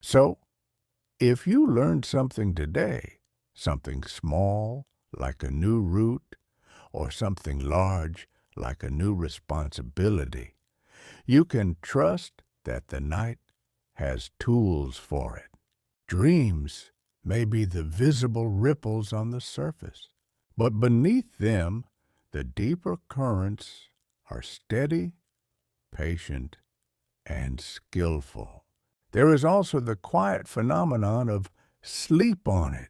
[SPEAKER 1] So, if you learned something today, something small, like a new route, or something large, like a new responsibility, you can trust that the night has tools for it. Dreams may be the visible ripples on the surface, but beneath them, the deeper currents are steady, patient, and skillful. There is also the quiet phenomenon of sleep on it,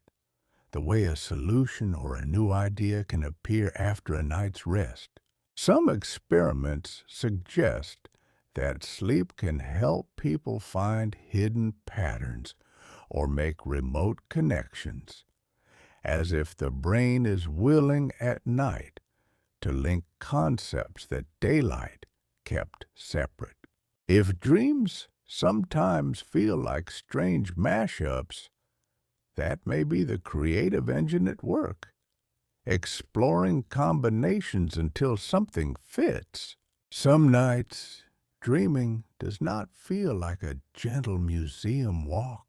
[SPEAKER 1] the way a solution or a new idea can appear after a night's rest. Some experiments suggest that sleep can help people find hidden patterns or make remote connections, as if the brain is willing at night to link concepts that daylight kept separate. If dreams sometimes feel like strange mashups, that may be the creative engine at work, exploring combinations until something fits. Some nights, dreaming does not feel like a gentle museum walk.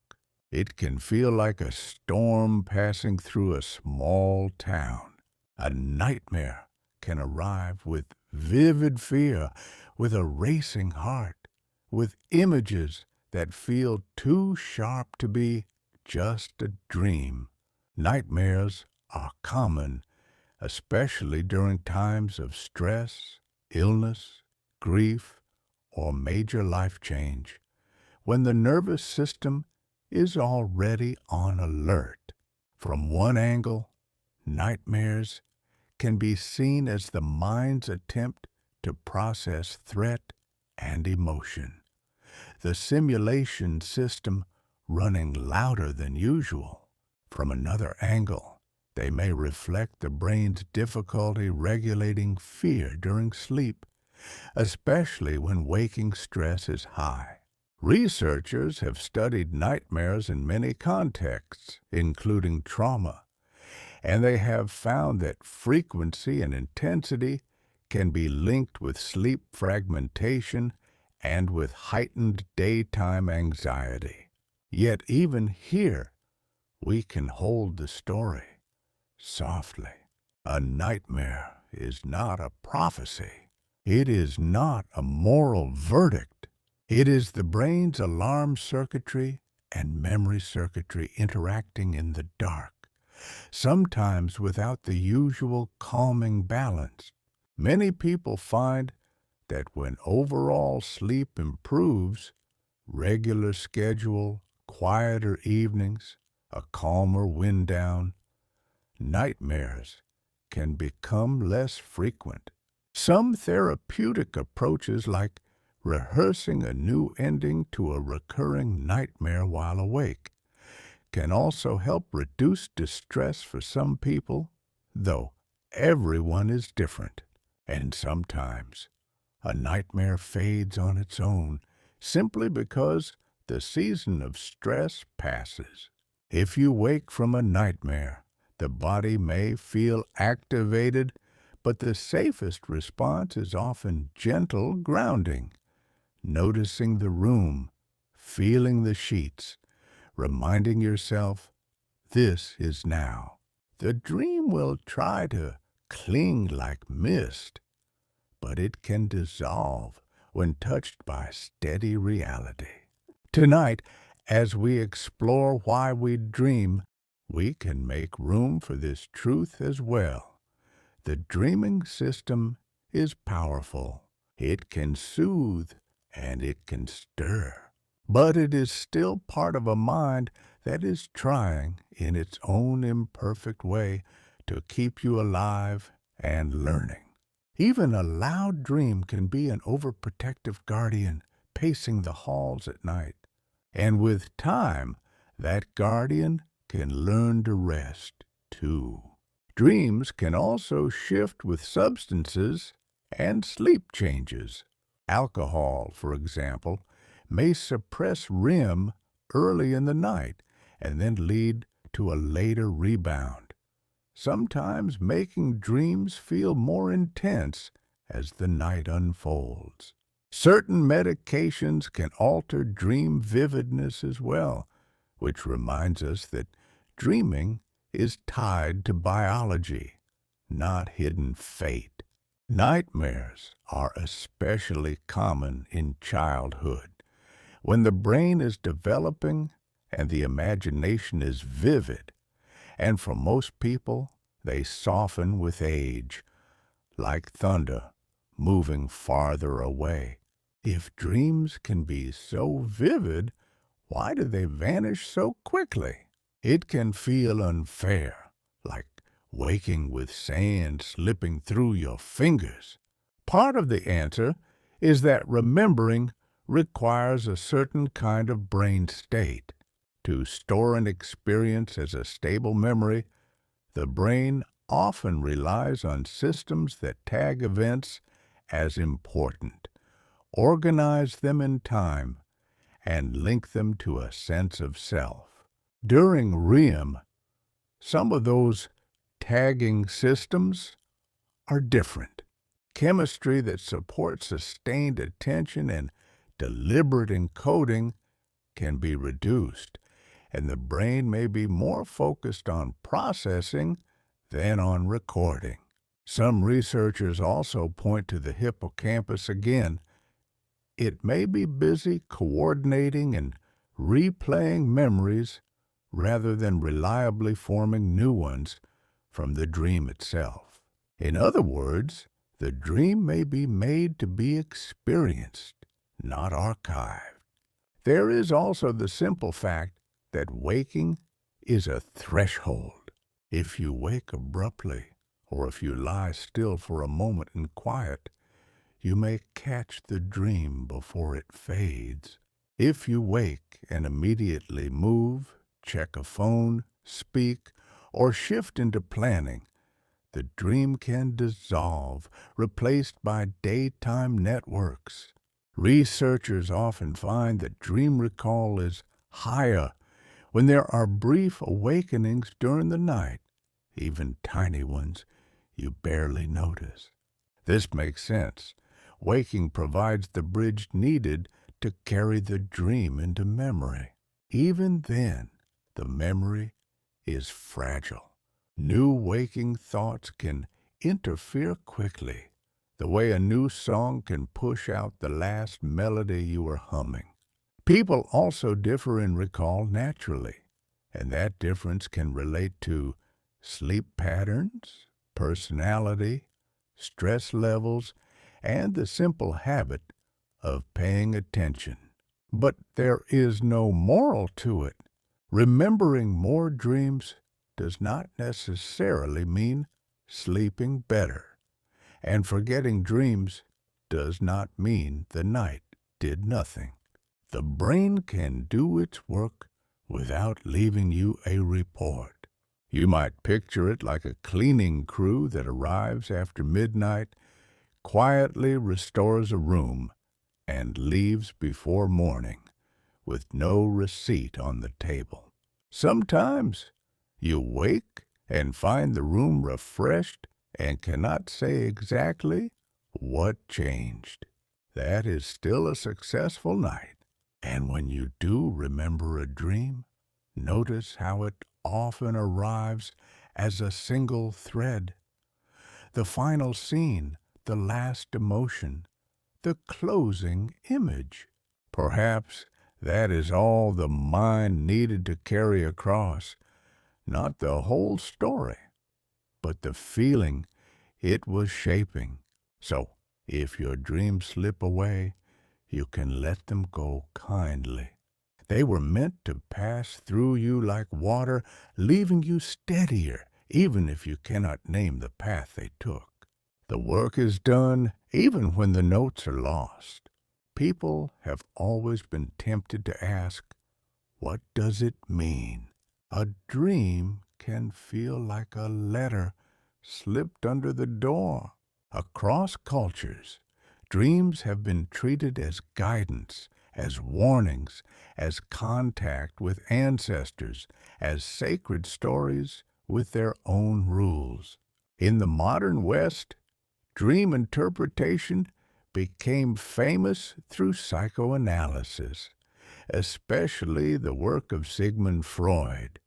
[SPEAKER 1] It can feel like a storm passing through a small town. A nightmare can arrive with vivid fear, with a racing heart, with images that feel too sharp to be just a dream. Nightmares are common, especially during times of stress, illness, grief, or major life change, when the nervous system is already on alert. From one angle, nightmares can be seen as the mind's attempt to process threat and emotion. The simulation system running louder than usual. From another angle, they may reflect the brain's difficulty regulating fear during sleep, especially when waking stress is high. Researchers have studied nightmares in many contexts, including trauma, and they have found that frequency and intensity can be linked with sleep fragmentation and with heightened daytime anxiety. Yet even here, we can hold the story softly. A nightmare is not a prophecy. It is not a moral verdict. It is the brain's alarm circuitry and memory circuitry interacting in the dark, sometimes without the usual calming balance. Many people find that when overall sleep improves, regular schedule, quieter evenings, a calmer wind down, nightmares can become less frequent. Some therapeutic approaches, like rehearsing a new ending to a recurring nightmare while awake, can also help reduce distress for some people, though everyone is different. And sometimes a nightmare fades on its own simply because the season of stress passes. If you wake from a nightmare, the body may feel activated, but the safest response is often gentle grounding, noticing the room, feeling the sheets, reminding yourself, this is now. The dream will try to cling like mist, but it can dissolve when touched by steady reality. Tonight, as we explore why we dream, we can make room for this truth as well. The dreaming system is powerful. It can soothe and it can stir. But it is still part of a mind that is trying, in its own imperfect way, to keep you alive and learning. Even a loud dream can be an overprotective guardian pacing the halls at night. And with time, that guardian can learn to rest, too. Dreams can also shift with substances and sleep changes. Alcohol, for example, may suppress REM early in the night and then lead to a later rebound, sometimes making dreams feel more intense as the night unfolds. Certain medications can alter dream vividness as well, which reminds us that dreaming is tied to biology, not hidden fate. Nightmares are especially common in childhood, when the brain is developing and the imagination is vivid, and for most people, they soften with age, like thunder moving farther away. If dreams can be so vivid, why do they vanish so quickly? It can feel unfair, like waking with sand slipping through your fingers. Part of the answer is that remembering requires a certain kind of brain state. To store an experience as a stable memory, the brain often relies on systems that tag events as important, organize them in time, and link them to a sense of self. During REM, some of those tagging systems are different. Chemistry that supports sustained attention and deliberate encoding can be reduced, and the brain may be more focused on processing than on recording. Some researchers also point to the hippocampus again. It may be busy coordinating and replaying memories rather than reliably forming new ones from the dream itself. In other words, the dream may be made to be experienced, not archived. There is also the simple fact that waking is a threshold. If you wake abruptly or if you lie still for a moment in quiet, you may catch the dream before it fades. If you wake and immediately move, check a phone, speak, or shift into planning, the dream can dissolve, replaced by daytime networks. Researchers often find that dream recall is higher when there are brief awakenings during the night, even tiny ones you barely notice. This makes sense. Waking provides the bridge needed to carry the dream into memory. Even then, the memory is fragile. New waking thoughts can interfere quickly, the way a new song can push out the last melody you were humming. People also differ in recall naturally, and that difference can relate to sleep patterns, personality, stress levels, and the simple habit of paying attention. But there is no moral to it. Remembering more dreams does not necessarily mean sleeping better, and forgetting dreams does not mean the night did nothing. The brain can do its work without leaving you a report. You might picture it like a cleaning crew that arrives after midnight, quietly restores a room, and leaves before morning, with no receipt on the table. Sometimes you wake and find the room refreshed and cannot say exactly what changed. That is still a successful night. And when you do remember a dream, notice how it often arrives as a single thread. The final scene, the last emotion, the closing image. Perhaps that is all the mind needed to carry across, not the whole story, but the feeling it was shaping. So, if your dreams slip away, you can let them go kindly. They were meant to pass through you like water, leaving you steadier, even if you cannot name the path they took. The work is done even when the notes are lost. People have always been tempted to ask, what does it mean? A dream can feel like a letter slipped under the door. Across cultures, dreams have been treated as guidance, as warnings, as contact with ancestors, as sacred stories with their own rules. In the modern West, dream interpretation became famous through psychoanalysis, especially the work of Sigmund Freud,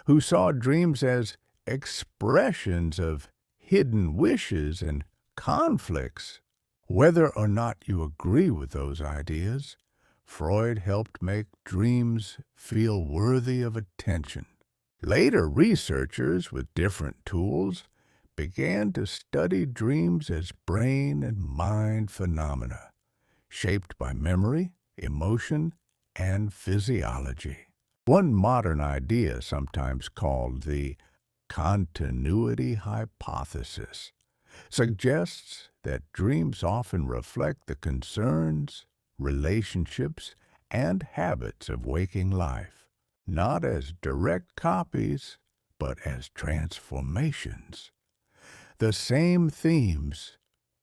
[SPEAKER 1] who saw dreams as expressions of hidden wishes and conflicts. Whether or not you agree with those ideas, Freud helped make dreams feel worthy of attention. Later, researchers with different tools began to study dreams as brain and mind phenomena, shaped by memory, emotion, and physiology. One modern idea, sometimes called the continuity hypothesis, suggests that dreams often reflect the concerns, relationships, and habits of waking life, not as direct copies, but as transformations. The same themes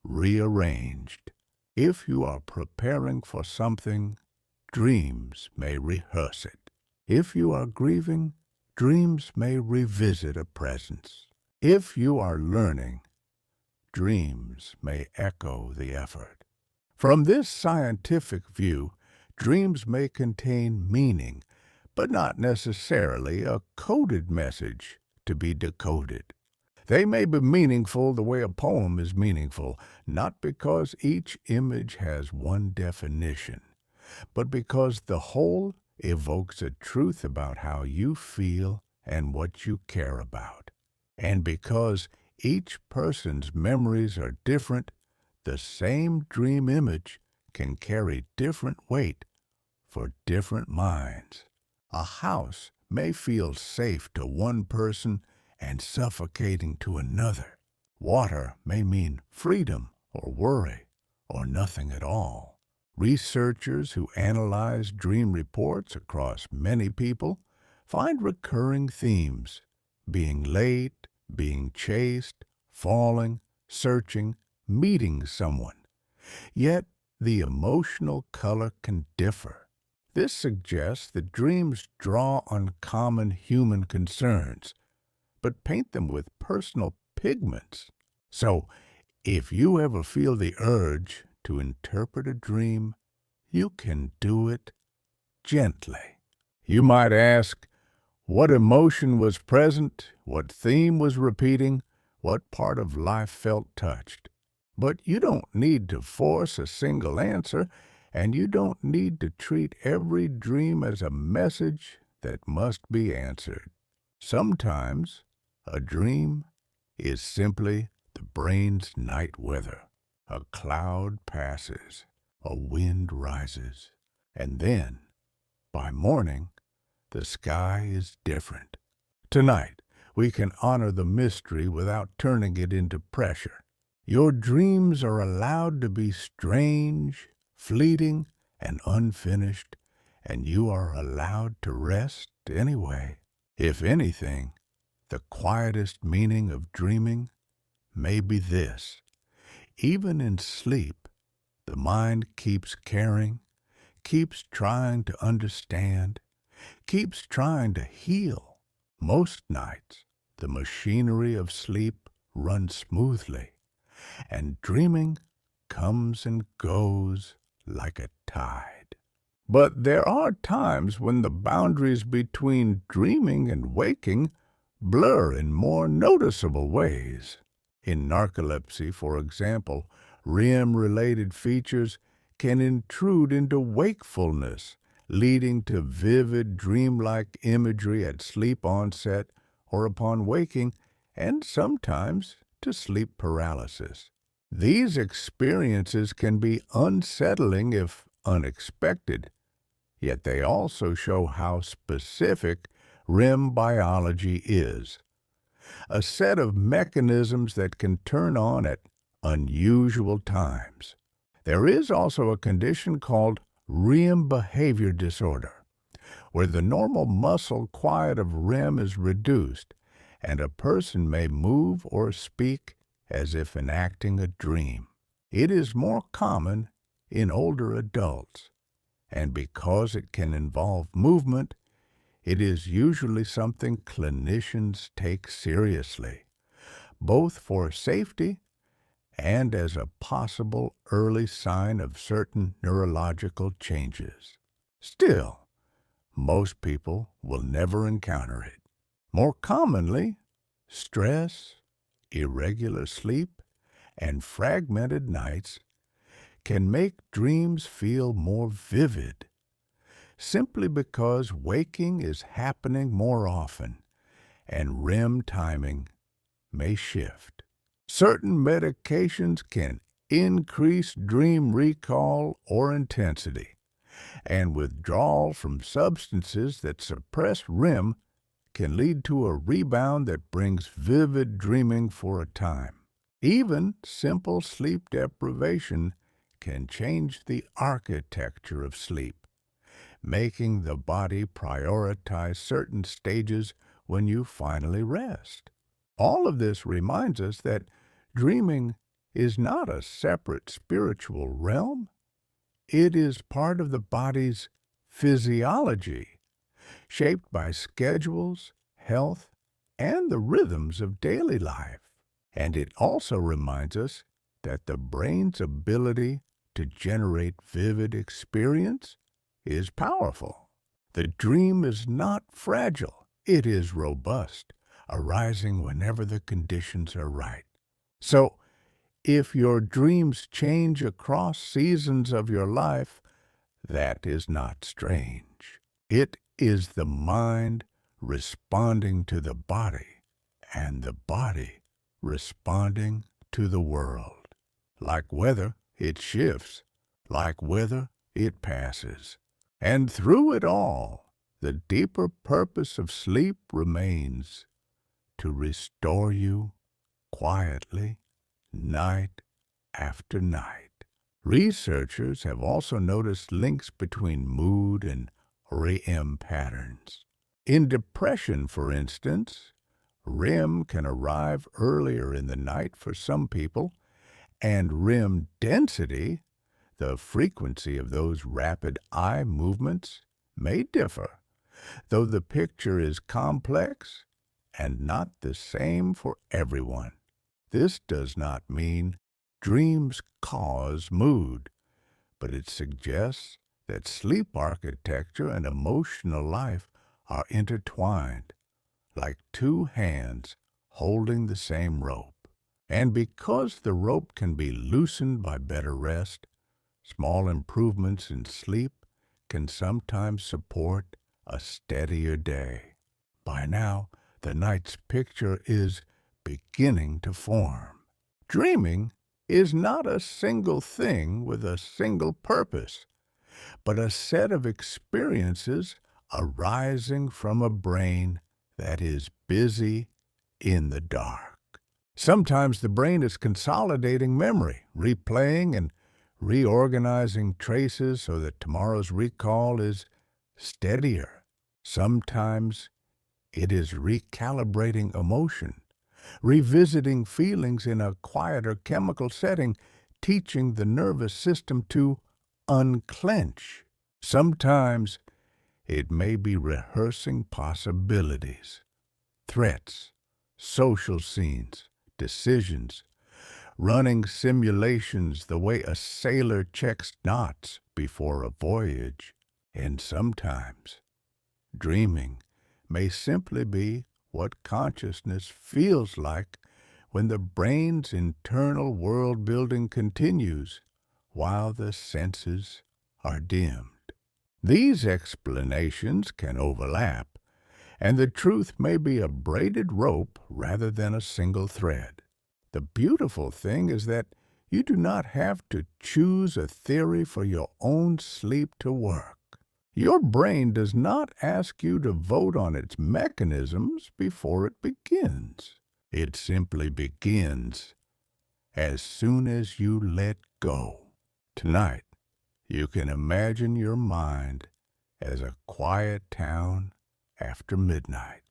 [SPEAKER 1] rearranged. If you are preparing for something, dreams may rehearse it. If you are grieving, dreams may revisit a presence. If you are learning, dreams may echo the effort. From this scientific view, dreams may contain meaning, but not necessarily a coded message to be decoded. They may be meaningful the way a poem is meaningful, not because each image has one definition, but because the whole evokes a truth about how you feel and what you care about. And because each person's memories are different, the same dream image can carry different weight for different minds. A house may feel safe to one person and suffocating to another. Water may mean freedom or worry or nothing at all. Researchers who analyze dream reports across many people find recurring themes: being late, being chased, falling, searching, meeting someone. Yet the emotional color can differ. This suggests that dreams draw on common human concerns, but paint them with personal pigments. So, if you ever feel the urge to interpret a dream, you can do it gently. You might ask, what emotion was present? What theme was repeating? What part of life felt touched? But you don't need to force a single answer, and you don't need to treat every dream as a message that must be answered. Sometimes a dream is simply the brain's night weather. A cloud passes, a wind rises, and then, by morning, the sky is different. Tonight, we can honor the mystery without turning it into pressure. Your dreams are allowed to be strange, fleeting, and unfinished, and you are allowed to rest anyway. If anything, the quietest meaning of dreaming may be this: even in sleep, the mind keeps caring, keeps trying to understand, keeps trying to heal. Most nights, the machinery of sleep runs smoothly, and dreaming comes and goes like a tide. But there are times when the boundaries between dreaming and waking blur in more noticeable ways. In narcolepsy, for example, REM-related features can intrude into wakefulness, leading to vivid dreamlike imagery at sleep onset or upon waking, and sometimes to sleep paralysis. These experiences can be unsettling if unexpected, yet they also show how specific REM biology is: a set of mechanisms that can turn on at unusual times. There is also a condition called REM behavior disorder, where the normal muscle quiet of REM is reduced, and a person may move or speak as if enacting a dream. It is more common in older adults, and because it can involve movement, it is usually something clinicians take seriously, both for safety and as a possible early sign of certain neurological changes. Still, most people will never encounter it. More commonly, stress, irregular sleep, and fragmented nights can make dreams feel more vivid, simply because waking is happening more often and REM timing may shift. Certain medications can increase dream recall or intensity, and withdrawal from substances that suppress REM can lead to a rebound that brings vivid dreaming for a time. Even simple sleep deprivation can change the architecture of sleep, making the body prioritize certain stages when you finally rest. All of this reminds us that dreaming is not a separate spiritual realm. It is part of the body's physiology, shaped by schedules, health, and the rhythms of daily life. And it also reminds us that the brain's ability to generate vivid experience is powerful. The dream is not fragile. It is robust, arising whenever the conditions are right. So, if your dreams change across seasons of your life, that is not strange. It is the mind responding to the body, and the body responding to the world. Like weather, it shifts. Like weather, it passes. And through it all, the deeper purpose of sleep remains: to restore you quietly, night after night. Researchers have also noticed links between mood and REM patterns. In depression, for instance, REM can arrive earlier in the night for some people, and REM density, the frequency of those rapid eye movements, may differ, though the picture is complex and not the same for everyone. This does not mean dreams cause mood, but it suggests that sleep architecture and emotional life are intertwined, like two hands holding the same rope. And because the rope can be loosened by better rest, small improvements in sleep can sometimes support a steadier day. By now, the night's picture is beginning to form. Dreaming is not a single thing with a single purpose, but a set of experiences arising from a brain that is busy in the dark. Sometimes the brain is consolidating memory, replaying and reorganizing traces so that tomorrow's recall is steadier. Sometimes it is recalibrating emotion, revisiting feelings in a quieter chemical setting, teaching the nervous system to unclench. Sometimes it may be rehearsing possibilities, threats, social scenes, decisions, running simulations the way a sailor checks knots before a voyage. And sometimes dreaming may simply be what consciousness feels like when the brain's internal world-building continues while the senses are dimmed. These explanations can overlap, and the truth may be a braided rope rather than a single thread. The beautiful thing is that you do not have to choose a theory for your own sleep to work. Your brain does not ask you to vote on its mechanisms before it begins. It simply begins as soon as you let go. Tonight, you can imagine your mind as a quiet town after midnight.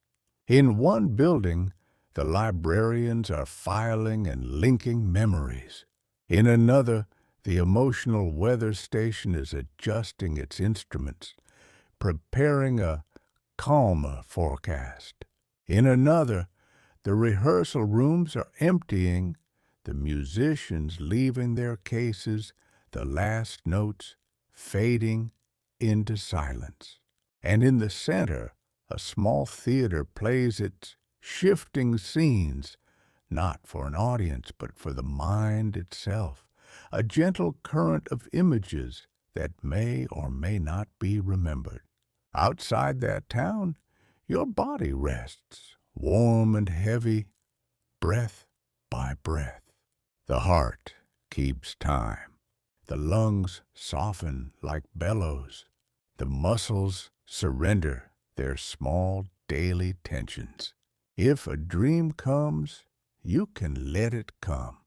[SPEAKER 1] In one building, the librarians are filing and linking memories. In another, the emotional weather station is adjusting its instruments, preparing a calmer forecast. In another, the rehearsal rooms are emptying, the musicians leaving their cases, the last notes fading into silence. And in the center, a small theater plays its shifting scenes, not for an audience, but for the mind itself, a gentle current of images that may or may not be remembered. Outside that town, your body rests, warm and heavy, breath by breath. The heart keeps time. The lungs soften like bellows. The muscles surrender their small daily tensions. If a dream comes, you can let it come.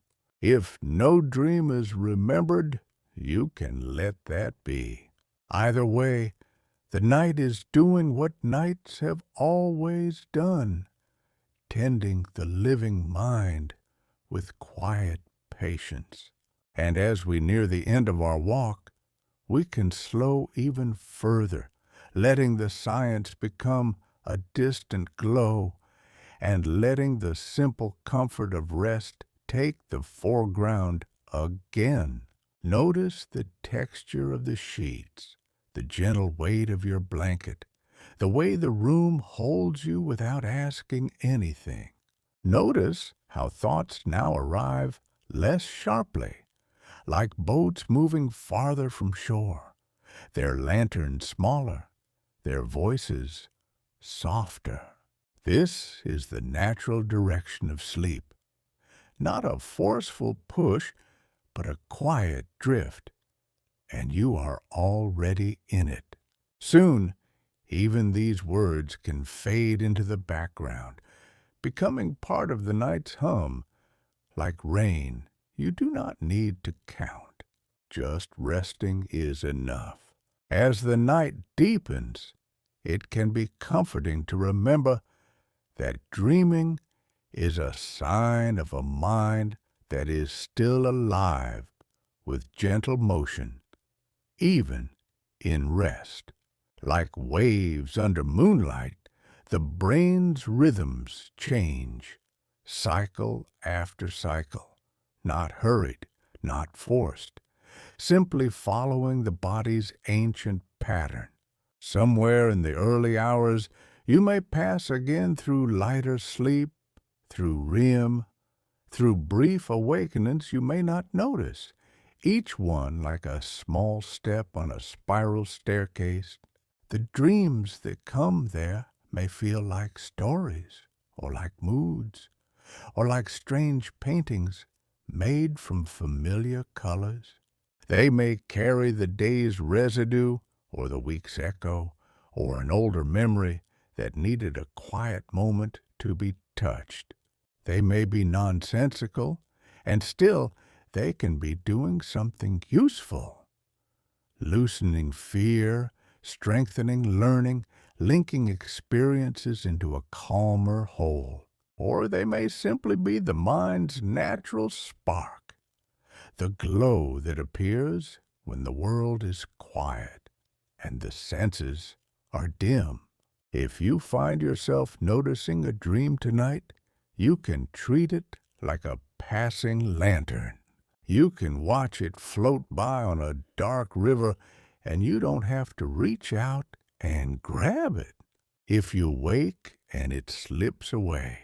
[SPEAKER 1] If no dream is remembered, you can let that be. Either way, the night is doing what nights have always done, tending the living mind with quiet patience. And as we near the end of our walk, we can slow even further, letting the science become a distant glow and letting the simple comfort of rest take the foreground again. Notice the texture of the sheets, the gentle weight of your blanket, the way the room holds you without asking anything. Notice how thoughts now arrive less sharply, like boats moving farther from shore, their lanterns smaller, their voices softer. This is the natural direction of sleep, not a forceful push, but a quiet drift, and you are already in it. Soon, even these words can fade into the background, becoming part of the night's hum, like rain, you do not need to count. Just resting is enough. As the night deepens, it can be comforting to remember that dreaming is a sign of a mind that is still alive with gentle motion, even in rest. Like waves under moonlight, the brain's rhythms change, cycle after cycle, not hurried, not forced, simply following the body's ancient pattern. Somewhere in the early hours, you may pass again through lighter sleep, through REM, through brief awakenings you may not notice, each one like a small step on a spiral staircase. The dreams that come there may feel like stories, or like moods, or like strange paintings made from familiar colors. They may carry the day's residue, or the week's echo, or an older memory that needed a quiet moment to be touched. They may be nonsensical, and still they can be doing something useful, loosening fear, strengthening learning, linking experiences into a calmer whole. Or they may simply be the mind's natural spark, the glow that appears when the world is quiet and the senses are dim. If you find yourself noticing a dream tonight, you can treat it like a passing lantern. You can watch it float by on a dark river, and you don't have to reach out and grab it. If you wake and it slips away,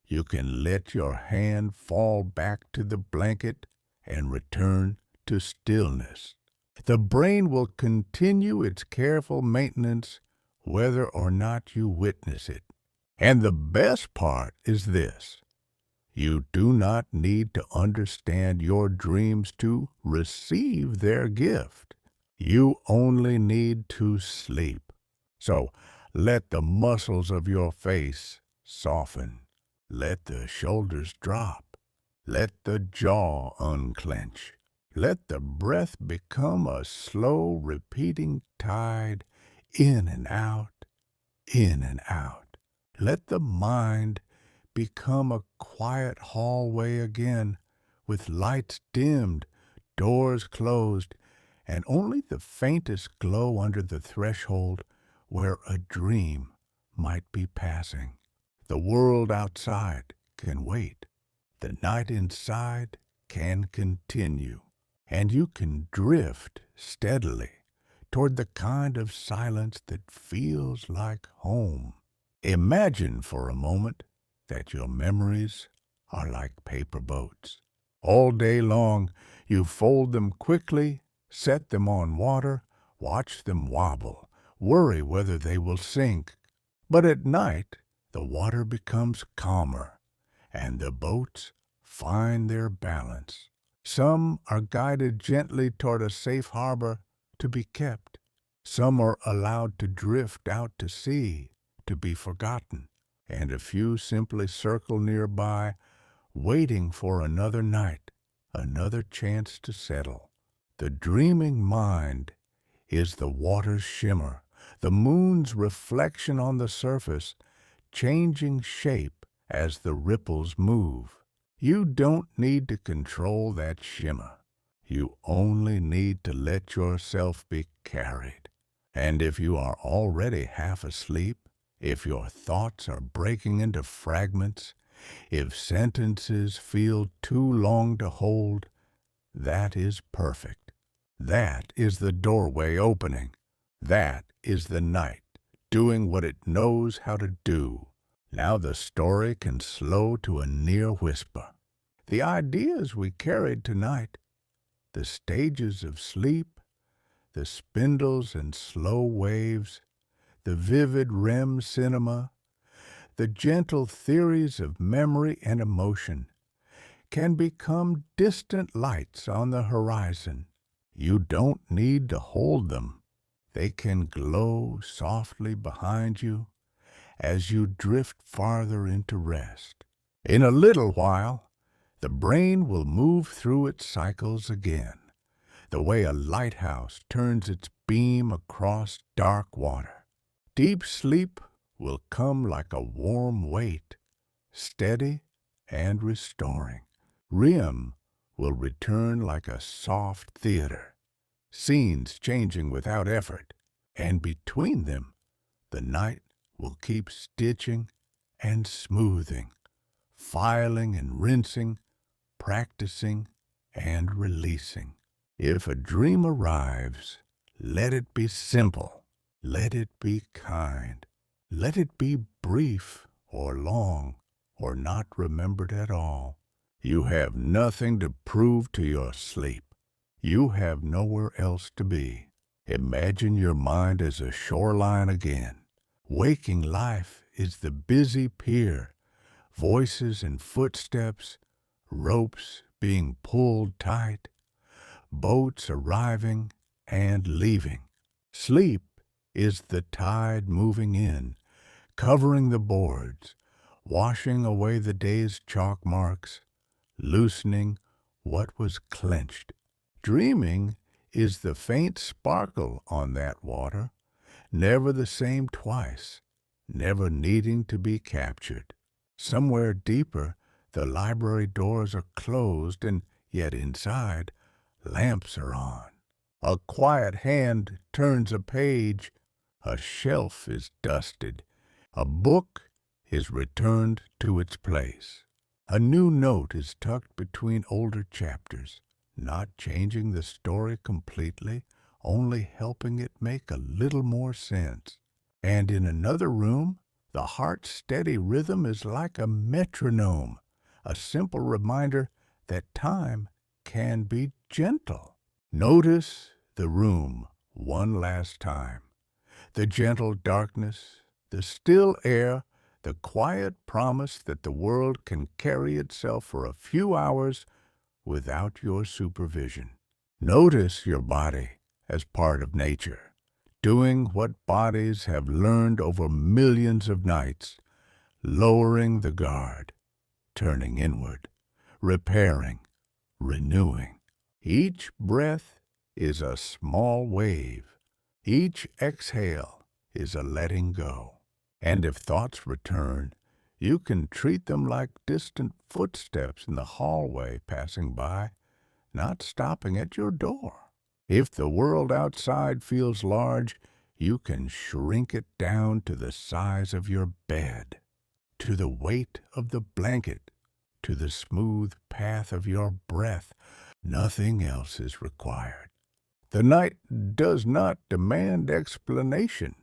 [SPEAKER 1] you can let your hand fall back to the blanket and return to stillness. The brain will continue its careful maintenance whether or not you witness it. And the best part is this: you do not need to understand your dreams to receive their gift. You only need to sleep. So let the muscles of your face soften. Let the shoulders drop. Let the jaw unclench. Let the breath become a slow, repeating tide, in and out, in and out. Let the mind become a quiet hallway again, with lights dimmed, doors closed, and only the faintest glow under the threshold where a dream might be passing. The world outside can wait. The night inside can continue, and you can drift steadily toward the kind of silence that feels like home. Imagine for a moment that your memories are like paper boats. All day long, you fold them quickly, set them on water, watch them wobble, worry whether they will sink. But at night, the water becomes calmer, and the boats find their balance. Some are guided gently toward a safe harbor to be kept. Some are allowed to drift out to sea, to be forgotten, and a few simply circle nearby, waiting for another night, another chance to settle. The dreaming mind is the water's shimmer, the moon's reflection on the surface, changing shape as the ripples move. You don't need to control that shimmer. You only need to let yourself be carried. And if you are already half asleep, if your thoughts are breaking into fragments, if sentences feel too long to hold, that is perfect. That is the doorway opening. That is the night doing what it knows how to do. Now the story can slow to a near whisper. The ideas we carried tonight, the stages of sleep, the spindles and slow waves, the vivid REM cinema, the gentle theories of memory and emotion, can become distant lights on the horizon. You don't need to hold them. They can glow softly behind you as you drift farther into rest. In a little while, The brain will move through its cycles again, the way a lighthouse turns its beam across dark water. Deep sleep will come like a warm weight, steady and restoring. REM will return like a soft theater, scenes changing without effort, and between them, the night will keep stitching and smoothing, filing and rinsing, practicing and releasing. If a dream arrives, let it be simple, let it be kind, let it be brief or long or not remembered at all. You have nothing to prove to your sleep. You have nowhere else to be. Imagine your mind as a shoreline again. Waking life is the busy pier, voices and footsteps, ropes being pulled tight, boats arriving and leaving. Sleep is the tide moving in, covering the boards, washing away the day's chalk marks, loosening what was clenched. Dreaming is the faint sparkle on that water, never the same twice, never needing to be captured. Somewhere deeper, the library doors are closed, and yet inside, lamps are on. A quiet hand turns a page, a shelf is dusted, a book is returned to its place. A new note is tucked between older chapters, not changing the story completely, only helping it make a little more sense. And in another room, the heart's steady rhythm is like a metronome, a simple reminder that time can be gentle. Notice the room one last time. The gentle darkness, the still air, the quiet promise that the world can carry itself for a few hours without your supervision. Notice your body as part of nature, doing what bodies have learned over millions of nights, lowering the guard, turning inward, repairing, renewing. Each breath is a small wave. Each exhale is a letting go. And if thoughts return, you can treat them like distant footsteps in the hallway passing by, not stopping at your door. If the world outside feels large, you can shrink it down to the size of your bed, to the weight of the blanket, to the smooth path of your breath. Nothing else is required. The night does not demand explanation.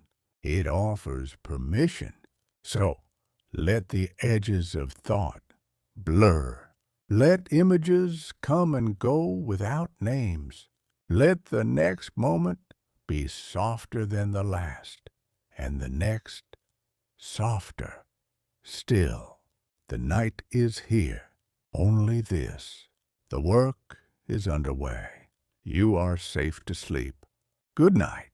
[SPEAKER 1] It offers permission. So, let the edges of thought blur. Let images come and go without names. Let the next moment be softer than the last, and the next softer still. The night is here. Only this. The work is underway. You are safe to sleep. Good night.